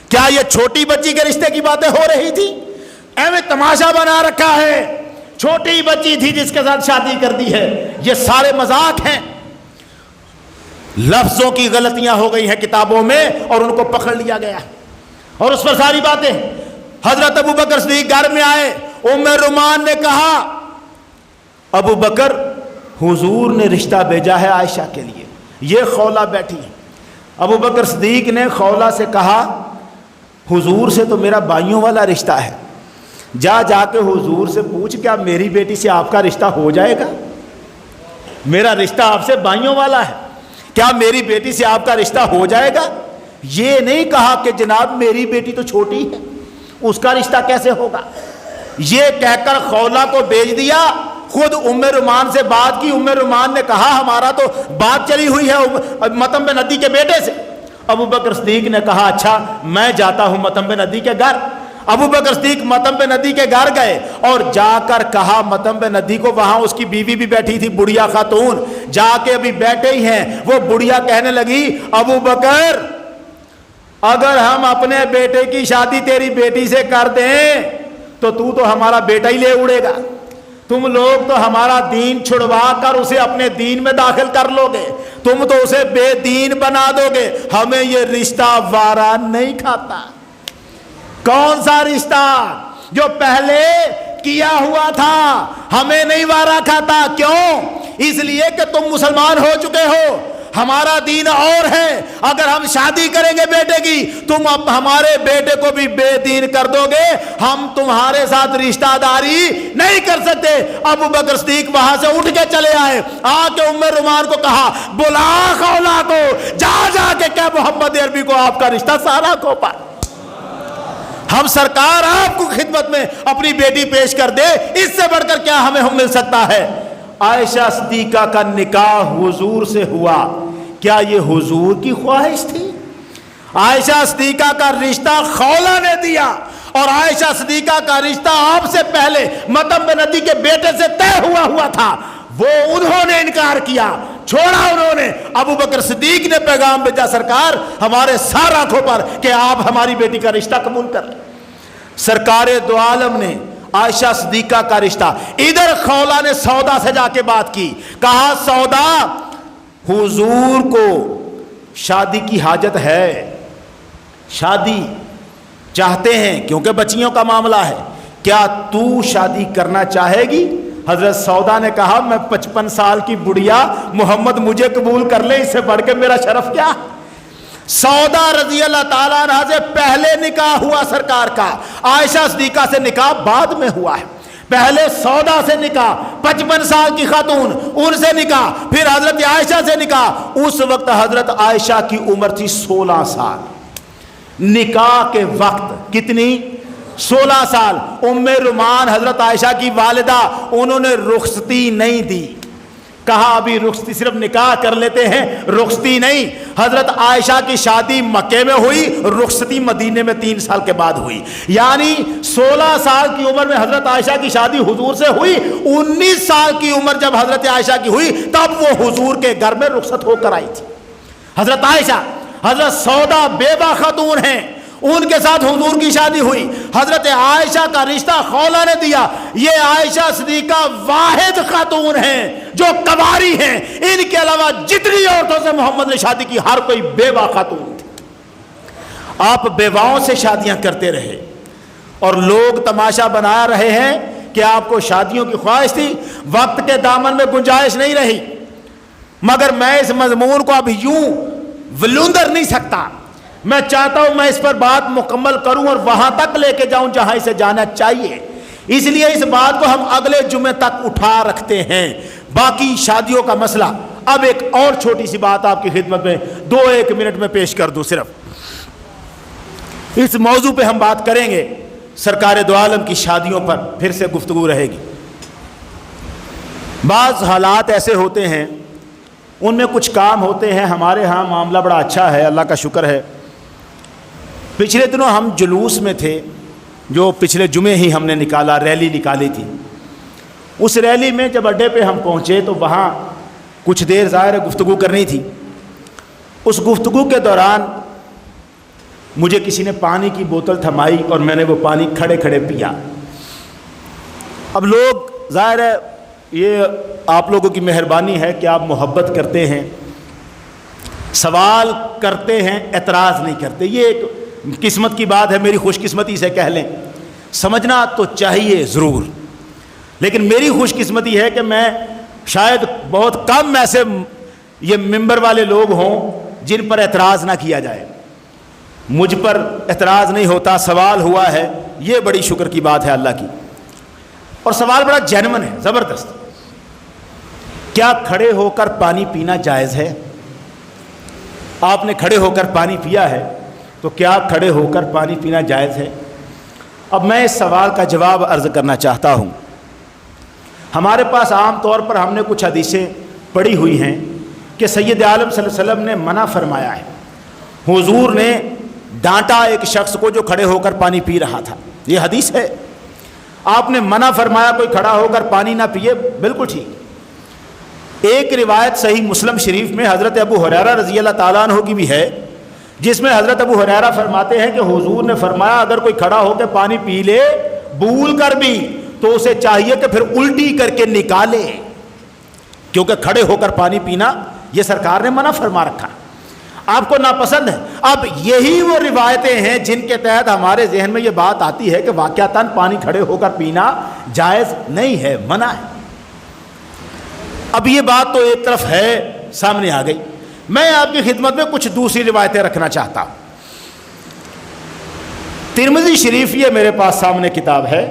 کیا یہ چھوٹی بچی کے رشتے کی باتیں ہو رہی تھی؟ ایویں تماشا بنا رکھا ہے، چھوٹی بچی تھی جس کے ساتھ شادی کر دی ہے، یہ سارے مذاق ہیں۔ لفظوں کی غلطیاں ہو گئی ہیں کتابوں میں اور ان کو پکڑ لیا گیا اور اس پر ساری باتیں۔ حضرت ابو بکر صدیق گھر میں آئے، ام رومان نے کہا ابو بکر حضور نے رشتہ بھیجا ہے عائشہ کے لیے، یہ خولہ بیٹھی ہے۔ ابو بکر صدیق نے خولہ سے کہا حضور سے تو میرا بھائیوں والا رشتہ ہے، جا کے حضور سے پوچھ کیا میری بیٹی سے آپ کا رشتہ ہو جائے گا؟ میرا رشتہ آپ سے بھائیوں والا ہے، کیا میری بیٹی سے آپ کا رشتہ ہو جائے گا؟ یہ نہیں کہا کہ جناب میری بیٹی تو چھوٹی ہے، اس کا رشتہ کیسے ہوگا؟ یہ کہہ کر خولہ کو بھیج دیا، خود ام رومان سے بات کی۔ ام رومان نے کہا ہمارا تو بات چلی ہوئی ہے مطعم بن عدی کے بیٹے سے۔ ابو بکر صدیق نے کہا اچھا میں جاتا ہوں مطعم بن عدی کے گھر۔ ابو بکر صدیق مطعم بن عدی کے گھر گئے اور جا کر کہا مطعم بن عدی کو، وہاں اس کی بیوی بھی بیٹھی تھی بڑھیا خاتون، جا کے ابھی بیٹھے ہی ہیں، وہ بڑھیا کہنے لگی ابو بکر اگر ہم اپنے بیٹے کی شادی تیری بیٹی سے کر دیں تو ہمارا بیٹا ہی لے اڑے گا، تم لوگ تو ہمارا دین چھڑوا کر اسے اپنے دین میں داخل کر لو گے، تم تو اسے بے دین بنا دو گے، ہمیں یہ رشتہ وارا نہیں کھاتا۔ کون سا رشتہ؟ جو پہلے کیا ہوا تھا ہمیں نہیں وارا کھاتا۔ کیوں؟ اس لیے کہ تم مسلمان ہو چکے ہو، ہمارا دین اور ہے، اگر ہم شادی کریں گے بیٹے کی تم اب ہمارے بیٹے کو بھی بے دین کر دو گے، ہم تمہارے ساتھ رشتہ داری نہیں کر سکتے۔ ابو بکر صدیق وہاں سے اٹھ کے چلے آئے، آ کے ام رومان کو کہا بلا خولہ کو، جا کے کہ محمد عربی کو آپ کا رشتہ سارا کھوپا، ہم سرکار آپ کو خدمت میں اپنی بیٹی پیش کر دے، اس سے بڑھ کر کیا ہمیں مل سکتا ہے۔ عائشہ صدیقہ کا نکاح حضور سے ہوا، کیا یہ حضور کی خواہش تھی؟ عائشہ صدیقہ کا رشتہ خولہ نے دیا، اور عائشہ صدیقہ کا رشتہ آپ سے پہلے مطعم بن عدی کے بیٹے سے طے ہوا تھا، وہ انہوں نے انکار کیا، چھوڑا انہوں نے۔ ابو بکر صدیق نے پیغام بھیجا سرکار ہمارے سارا آنکھوں پر کہ آپ ہماری بیٹی کا رشتہ قبول کر لیں۔ سرکار دو عالم نے عائشہ صدیقہ کا رشتہ، ادھر خولہ نے سودا سے جا کے بات کی، کہا سودا حضور کو شادی کی حاجت ہے، شادی چاہتے ہیں کیونکہ بچیوں کا معاملہ ہے، کیا تو شادی کرنا چاہے گی؟ حضرت سودا نے کہا میں 55 سال کی بڑھیا، محمد مجھے قبول کر لے، اس سے بڑھ کے میرا شرف کیا؟ سودا رضی اللہ تعالیٰ عنہ سے پہلے نکاح ہوا سرکار کا، عائشہ صدیقہ سے نکاح بعد میں ہوا ہے۔ پہلے سودا سے نکاح، 55 سال کی خاتون، ان سے نکاح، پھر حضرت عائشہ سے نکاح۔ اس وقت حضرت عائشہ کی عمر تھی 16 سال، نکاح کے وقت کتنی؟ 16 سال۔ ام رومان حضرت عائشہ کی والدہ، انہوں نے رخصتی نہیں دی، کہا ابھی رخصتی صرف نکاح کر لیتے ہیں، رخصتی نہیں۔ حضرت عائشہ کی شادی مکے میں ہوئی، رخصتی مدینے میں 3 سال کے بعد ہوئی، یعنی 16 سال کی عمر میں حضرت عائشہ کی شادی حضور سے ہوئی، 19 سال کی عمر جب حضرت عائشہ کی ہوئی تب وہ حضور کے گھر میں رخصت ہو کر آئی تھی۔ حضرت عائشہ، حضرت سودا بیوہ خاتون ہیں، ان کے ساتھ حضور کی شادی ہوئی، حضرت عائشہ کا رشتہ خولہ نے دیا۔ یہ عائشہ صدیقہ واحد خاتون ہیں جو کنواری ہیں، ان کے علاوہ جتنی عورتوں سے محمد نے شادی کی ہر کوئی بیوہ خاتون تھی۔ آپ بیواؤں سے شادیاں کرتے رہے اور لوگ تماشا بنا رہے ہیں کہ آپ کو شادیوں کی خواہش تھی، وقت کے دامن میں گنجائش نہیں رہی، مگر میں اس مضمون کو اب یوں ولندر نہیں سکتا، میں چاہتا ہوں میں اس پر بات مکمل کروں اور وہاں تک لے کے جاؤں جہاں اسے جانا چاہیے، اس لیے اس بات کو ہم اگلے جمعے تک اٹھا رکھتے ہیں۔ باقی شادیوں کا مسئلہ اب ایک اور چھوٹی سی بات آپ کی خدمت میں 2-1 منٹ میں پیش کر دوں، صرف اس موضوع پہ ہم بات کریں گے، سرکار دو عالم کی شادیوں پر پھر سے گفتگو رہے گی۔ بعض حالات ایسے ہوتے ہیں، ان میں کچھ کام ہوتے ہیں، ہمارے ہاں معاملہ بڑا اچھا ہے، اللہ کا شکر ہے۔ پچھلے دنوں ہم جلوس میں تھے، جو پچھلے جمعے ہی ہم نے نکالا، ریلی نکالی تھی۔ اس ریلی میں جب اڈے پہ ہم پہنچے تو وہاں کچھ دیر ظاہر گفتگو کرنی تھی۔ اس گفتگو کے دوران مجھے کسی نے پانی کی بوتل تھمائی اور میں نے وہ پانی کھڑے کھڑے پیا۔ اب لوگ ظاہر ہے یہ آپ لوگوں کی مہربانی ہے کہ آپ محبت کرتے ہیں، سوال کرتے ہیں، اعتراض نہیں کرتے، یہ ایک قسمت کی بات ہے، میری خوش قسمتی سے کہہ لیں، سمجھنا تو چاہیے ضرور، لیکن میری خوش قسمتی ہے کہ میں شاید بہت کم ایسے یہ ممبر والے لوگ ہوں جن پر اعتراض نہ کیا جائے۔ مجھ پر اعتراض نہیں ہوتا، سوال ہوا ہے یہ بڑی شکر کی بات ہے اللہ کی۔ اور سوال بڑا جینون ہے، زبردست، کیا کھڑے ہو کر پانی پینا جائز ہے؟ آپ نے کھڑے ہو کر پانی پیا ہے تو کیا کھڑے ہو کر پانی پینا جائز ہے؟ اب میں اس سوال کا جواب عرض کرنا چاہتا ہوں۔ ہمارے پاس عام طور پر ہم نے کچھ حدیثیں پڑھی ہوئی ہیں کہ سید عالم صلی اللہ علیہ وسلم نے منع فرمایا ہے، حضور نے ڈانٹا ایک شخص کو جو کھڑے ہو کر پانی پی رہا تھا، یہ حدیث ہے۔ آپ نے منع فرمایا کوئی کھڑا ہو کر پانی نہ پیے، بالکل ٹھیک۔ ایک روایت صحیح مسلم شریف میں حضرت ابو ہریرہ رضی اللہ تعالیٰ عنہ کی بھی ہے، جس میں حضرت ابو ہریرہ فرماتے ہیں کہ حضور نے فرمایا اگر کوئی کھڑا ہو کے پانی پی لے بھول کر بھی تو اسے چاہیے کہ پھر الٹی کر کے نکالے، کیونکہ کھڑے ہو کر پانی پینا یہ سرکار نے منع فرما رکھا، آپ کو ناپسند ہے۔ اب یہی وہ روایتیں ہیں جن کے تحت ہمارے ذہن میں یہ بات آتی ہے کہ واقعتاً پانی کھڑے ہو کر پینا جائز نہیں ہے، منع ہے۔ اب یہ بات تو ایک طرف ہے، سامنے آ گئی، میں آپ کی خدمت میں کچھ دوسری روایتیں رکھنا چاہتا ہوں۔ ترمذی شریف، یہ میرے پاس سامنے کتاب ہے،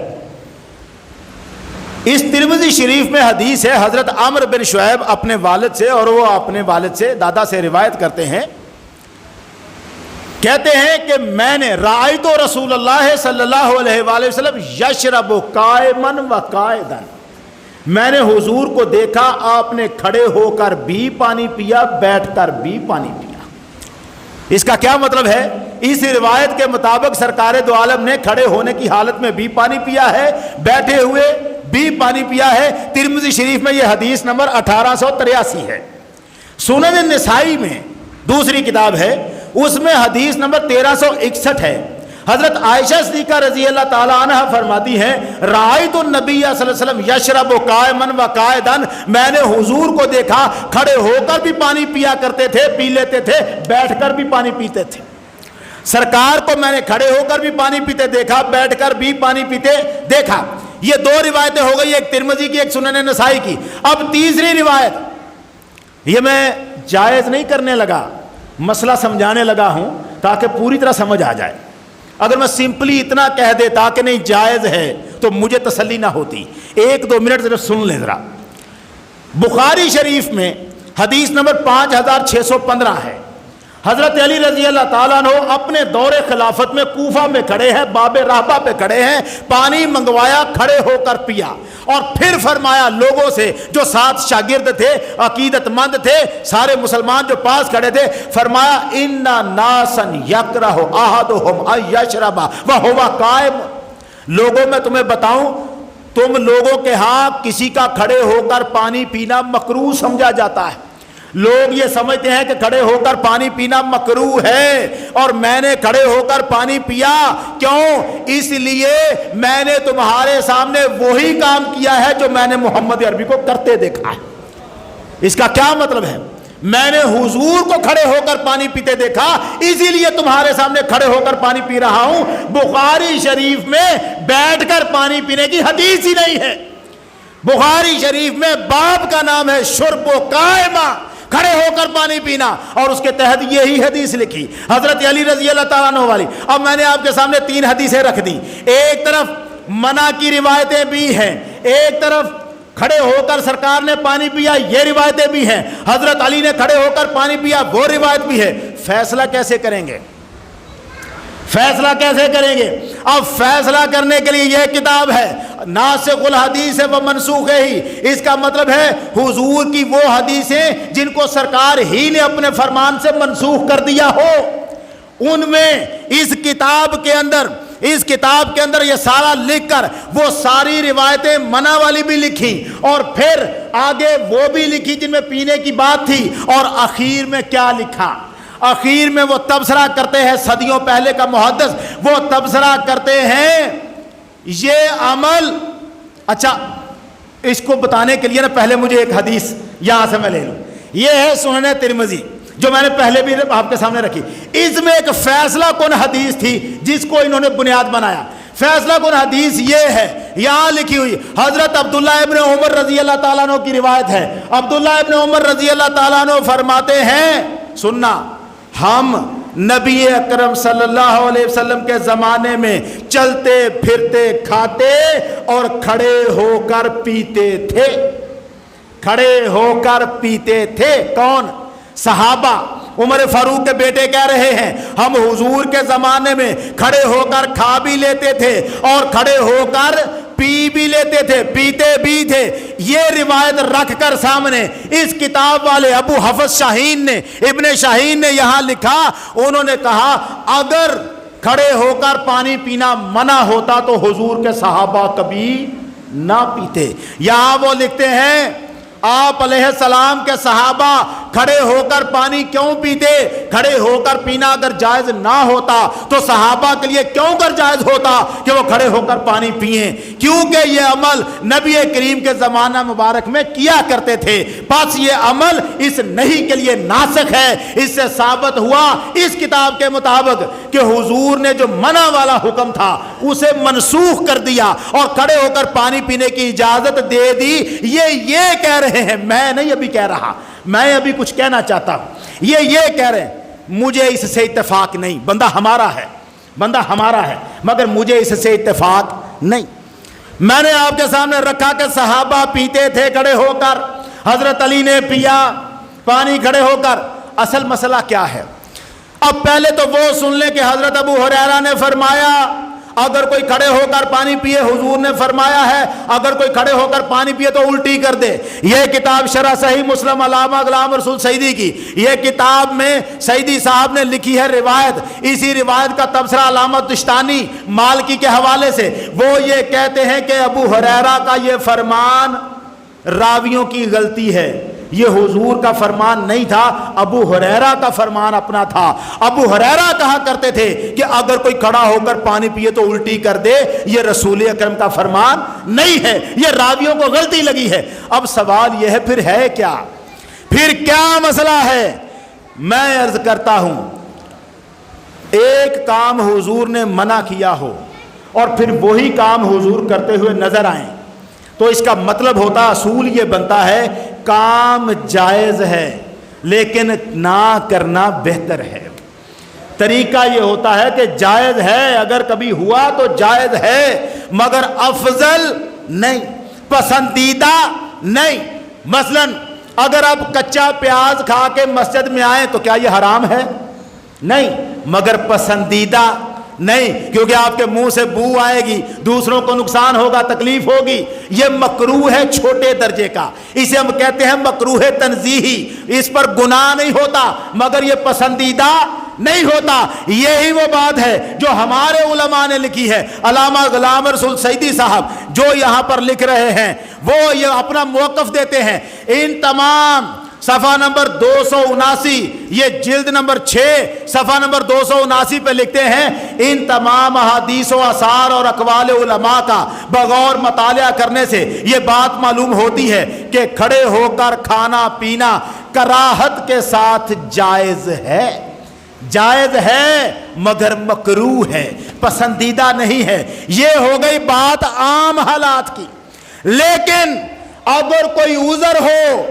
اس ترمذی شریف میں حدیث ہے، حضرت عمرو بن شعیب اپنے والد سے، اور وہ اپنے والد سے دادا سے روایت کرتے ہیں، کہتے ہیں کہ میں نے رأیت رسول اللہ صلی اللہ علیہ وآلہ وسلم یشرب قائما و قاعدا، میں نے حضور کو دیکھا آپ نے کھڑے ہو کر بھی پانی پیا، بیٹھ کر بھی پانی پیا۔ اس کا کیا مطلب ہے؟ اس روایت کے مطابق سرکار دو عالم نے کھڑے ہونے کی حالت میں بھی پانی پیا ہے، بیٹھے ہوئے بھی پانی پیا ہے۔ ترمذی شریف میں یہ حدیث نمبر 1883 ہے۔ سنن النسائی میں دوسری کتاب ہے، اس میں حدیث نمبر 1361 ہے۔ حضرت عائشہ صدیقہ رضی اللہ تعالی عنہ فرماتی ہیں رأیت النبی صلی اللہ علیہ وسلم یشرب قائما و قاعدا، میں نے حضور کو دیکھا کھڑے ہو کر بھی پانی پیا کرتے تھے، پی لیتے تھے، بیٹھ کر بھی پانی پیتے تھے۔ سرکار کو میں نے کھڑے ہو کر بھی پانی پیتے دیکھا، بیٹھ کر بھی پانی پیتے دیکھا۔ یہ دو روایتیں ہو گئی، ایک ترمذی کی، ایک سنن نسائی کی۔ اب تیسری روایت، یہ میں جائز نہیں کرنے لگا، مسئلہ سمجھانے لگا ہوں تاکہ پوری طرح سمجھ آ جائے۔ اگر میں سمپلی اتنا کہہ دیتا کہ نہیں جائز ہے تو مجھے تسلی نہ ہوتی۔ ایک دو منٹ ذرا سن لیں ذرا۔ بخاری شریف میں حدیث نمبر 5615 ہے۔ حضرت علی رضی اللہ تعالیٰ عنہ اپنے دور خلافت میں کوفہ میں کھڑے ہیں، باب رحبہ پہ کھڑے ہیں، پانی منگوایا، کھڑے ہو کر پیا، اور پھر فرمایا لوگوں سے جو ساتھ شاگرد تھے، عقیدت مند تھے، سارے مسلمان جو پاس کھڑے تھے، فرمایا ان ناسا یکرہ احدہم ان یشرب وہو قائم، لوگوں میں تمہیں بتاؤں تم لوگوں کے ہاں کسی کا کھڑے ہو کر پانی پینا مکروہ سمجھا جاتا ہے۔ لوگ یہ سمجھتے ہیں کہ کھڑے ہو کر پانی پینا مکروہ ہے، اور میں نے کھڑے ہو کر پانی پیا، کیوں؟ اس لیے میں نے تمہارے سامنے وہی کام کیا ہے جو میں نے محمد عربی کو کرتے دیکھا ہے۔ اس کا کیا مطلب ہے؟ میں نے حضور کو کھڑے ہو کر پانی پیتے دیکھا، اسی لیے تمہارے سامنے کھڑے ہو کر پانی پی رہا ہوں۔ بخاری شریف میں بیٹھ کر پانی پینے کی حدیث ہی نہیں ہے۔ بخاری شریف میں باب کا نام ہے شرب و قائمہ، کھڑے ہو کر پانی پینا، اور اس کے تحت یہی حدیث لکھی حضرت علی رضی اللہ تعالیٰ عنہ والی۔ اب میں نے آپ کے سامنے 3 حدیثیں رکھ دی، ایک طرف منع کی روایتیں بھی ہیں، ایک طرف کھڑے ہو کر سرکار نے پانی پیا یہ روایتیں بھی ہیں، حضرت علی نے کھڑے ہو کر پانی پیا وہ روایت بھی ہے۔ فیصلہ کیسے کریں گے؟ فیصلہ کیسے کریں گے؟ اب فیصلہ کرنے کے لیے یہ کتاب ہے ناسخ الحدیث و منسوخ ہی، اس کا مطلب ہے حضور کی وہ حدیثیں جن کو سرکار ہی نے اپنے فرمان سے منسوخ کر دیا ہو، ان میں اس کتاب کے اندر یہ سارا لکھ کر وہ ساری روایتیں منع والی بھی لکھی، اور پھر آگے وہ بھی لکھی جن میں پینے کی بات تھی، اور اخیر میں کیا لکھا؟ اخیر میں وہ تبصرہ کرتے ہیں، صدیوں پہلے کا محدث وہ تبصرہ کرتے ہیں یہ عمل۔ اچھا، اس کو بتانے کے لیے نا پہلے مجھے ایک حدیث یہاں سے میں لے لوں، یہ ہے سنن ترمذی جو میں نے پہلے بھی آپ کے سامنے رکھی۔ اس میں ایک فیصلہ کن حدیث تھی جس کو انہوں نے بنیاد بنایا۔ فیصلہ کن حدیث یہ ہے، یہاں لکھی ہوئی، حضرت عبداللہ ابن عمر رضی اللہ تعالیٰ عنہ کی روایت ہے۔ عبداللہ ابن عمر رضی اللہ تعالیٰ عنہ فرماتے ہیں، سننا، ہم نبی اکرم صلی اللہ علیہ وسلم کے زمانے میں چلتے پھرتے کھاتے اور کھڑے ہو کر پیتے تھے، کھڑے ہو کر پیتے تھے۔ کون؟ صحابہ۔ عمر فاروق کے بیٹے کہہ رہے ہیں ہم حضور کے زمانے میں کھڑے ہو کر کھا بھی لیتے تھے اور کھڑے ہو کر پی بھی لیتے تھے، پیتے بھی تھے۔ یہ روایت رکھ کر سامنے اس کتاب والے ابو حفص شاہین نے، ابن شاہین نے یہاں لکھا، انہوں نے کہا اگر کھڑے ہو کر پانی پینا منع ہوتا تو حضور کے صحابہ کبھی نہ پیتے۔ یہاں وہ لکھتے ہیں آپ علیہ السلام کے صحابہ کھڑے ہو کر پانی کیوں پیتے؟ کھڑے ہو کر پینا اگر جائز نہ ہوتا تو صحابہ کے لیے کیوں کر جائز ہوتا کہ وہ کھڑے ہو کر پانی پئیں؟ کیونکہ یہ عمل نبی کریم کے زمانہ مبارک میں کیا کرتے تھے، بس یہ عمل اس نہیں کے لیے ناسخ ہے۔ اس سے ثابت ہوا اس کتاب کے مطابق کہ حضور نے جو منع والا حکم تھا اسے منسوخ کر دیا اور کھڑے ہو کر پانی پینے کی اجازت دے دی۔ یہ کہہ رہے ہیں، میں نہیں ابھی کہہ رہا، میں ابھی کچھ کہنا چاہتا ہوں، یہ کہہ رہے ہیں مجھے اس سے اتفاق نہیں، بندہ ہمارا ہے مگر مجھے اس سے اتفاق نہیں۔ میں نے آپ کے سامنے رکھا کہ صحابہ پیتے تھے کھڑے ہو کر، حضرت علی نے پیا پانی کھڑے ہو کر۔ اصل مسئلہ کیا ہے؟ اب پہلے تو وہ سن لیں کہ حضرت ابو ہریرہ نے فرمایا اگر کوئی کھڑے ہو کر پانی پیے، حضور نے فرمایا ہے اگر کوئی کھڑے ہو کر پانی پیے تو الٹی کر دے۔ یہ کتاب شرح صحیح مسلم علامہ غلام رسول سعیدی کی، یہ کتاب میں سعیدی صاحب نے لکھی ہے روایت، اسی روایت کا تبصرہ علامہ تشتانی مالکی کے حوالے سے، وہ یہ کہتے ہیں کہ ابو ہریرہ کا یہ فرمان راویوں کی غلطی ہے، یہ حضور کا فرمان نہیں تھا، ابو ہریرہ کا فرمان اپنا تھا۔ ابو ہریرہ کہا کرتے تھے کہ اگر کوئی کھڑا ہو کر پانی پیے تو الٹی کر دے، یہ رسول اکرم کا فرمان نہیں ہے، یہ راویوں کو غلطی لگی ہے۔ اب سوال یہ ہے پھر ہے کیا؟ پھر کیا مسئلہ ہے؟ میں عرض کرتا ہوں ایک کام حضور نے منع کیا ہو اور پھر وہی کام حضور کرتے ہوئے نظر آئیں تو اس کا مطلب ہوتا، اصول یہ بنتا ہے کام جائز ہے لیکن نہ کرنا بہتر ہے۔ طریقہ یہ ہوتا ہے کہ جائز ہے، اگر کبھی ہوا تو جائز ہے مگر افضل نہیں، پسندیدہ نہیں۔ مثلا اگر آپ کچا پیاز کھا کے مسجد میں آئیں تو کیا یہ حرام ہے؟ نہیں، مگر پسندیدہ نہیں، کیونکہ آپ کے منہ سے بو آئے گی، دوسروں کو نقصان ہوگا، تکلیف ہوگی۔ یہ مکروہ ہے چھوٹے درجے کا، اسے ہم کہتے ہیں مکروہ تنزیہی، اس پر گناہ نہیں ہوتا مگر یہ پسندیدہ نہیں ہوتا۔ یہی وہ بات ہے جو ہمارے علماء نے لکھی ہے۔ علامہ غلام رسول سعیدی صاحب جو یہاں پر لکھ رہے ہیں وہ یہ اپنا موقف دیتے ہیں، ان تمام صفحہ نمبر 279، یہ جلد نمبر 6 صفحہ نمبر 279 پہ لکھتے ہیں ان تمام احادیث و آثار اور اقوال علماء کا بغور مطالعہ کرنے سے یہ بات معلوم ہوتی ہے کہ کھڑے ہو کر کھانا پینا کراہت کے ساتھ جائز ہے، جائز ہے مگر مکروہ ہے، پسندیدہ نہیں ہے۔ یہ ہو گئی بات عام حالات کی، لیکن اگر کوئی عذر ہو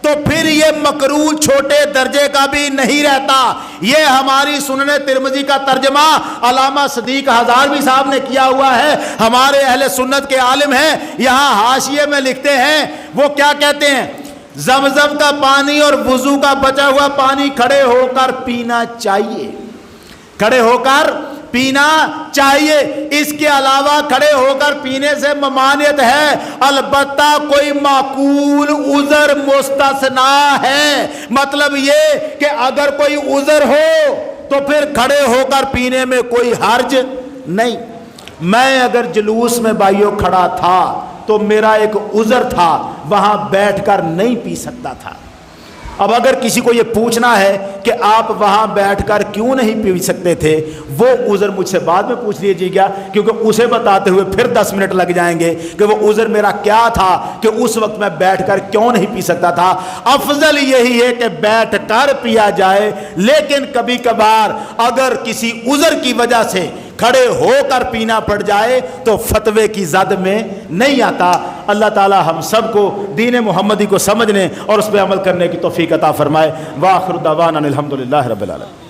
تو پھر یہ مکروہ چھوٹے درجے کا بھی نہیں رہتا۔ یہ ہماری سنن ترمذی کا ترجمہ علامہ صدیق ہزاروی صاحب نے کیا ہوا ہے، ہمارے اہل سنت کے عالم ہیں، یہاں حاشیے میں لکھتے ہیں، وہ کیا کہتے ہیں؟ زمزم کا پانی اور وضو کا بچا ہوا پانی کھڑے ہو کر پینا چاہیے، کھڑے ہو کر پینا چاہیے، اس کے علاوہ کھڑے ہو کر پینے سے ممانعت ہے، البتہ کوئی معقول عذر مستثنا ہے۔ مطلب یہ کہ اگر کوئی عذر ہو تو پھر کھڑے ہو کر پینے میں کوئی حرج نہیں۔ میں اگر جلوس میں بھائیوں کھڑا تھا تو میرا ایک عذر تھا، وہاں بیٹھ کر نہیں پی سکتا تھا۔ اب اگر کسی کو یہ پوچھنا ہے کہ آپ وہاں بیٹھ کر کیوں نہیں پی سکتے تھے، وہ عذر مجھ سے بعد میں پوچھ لیجیے گا، کیونکہ اسے بتاتے ہوئے پھر 10 منٹ لگ جائیں گے کہ وہ عذر میرا کیا تھا کہ اس وقت میں بیٹھ کر کیوں نہیں پی سکتا تھا۔ افضل یہی ہے کہ بیٹھ کر پیا جائے، لیکن کبھی کبھار اگر کسی عذر کی وجہ سے کھڑے ہو کر پینا پڑ جائے تو فتوے کی زد میں نہیں آتا۔ اللہ تعالی ہم سب کو دین محمدی کو سمجھنے اور اس پہ عمل کرنے کی توفیق عطا فرمائے۔ وآخر دعوانا الحمدللہ رب العالمین۔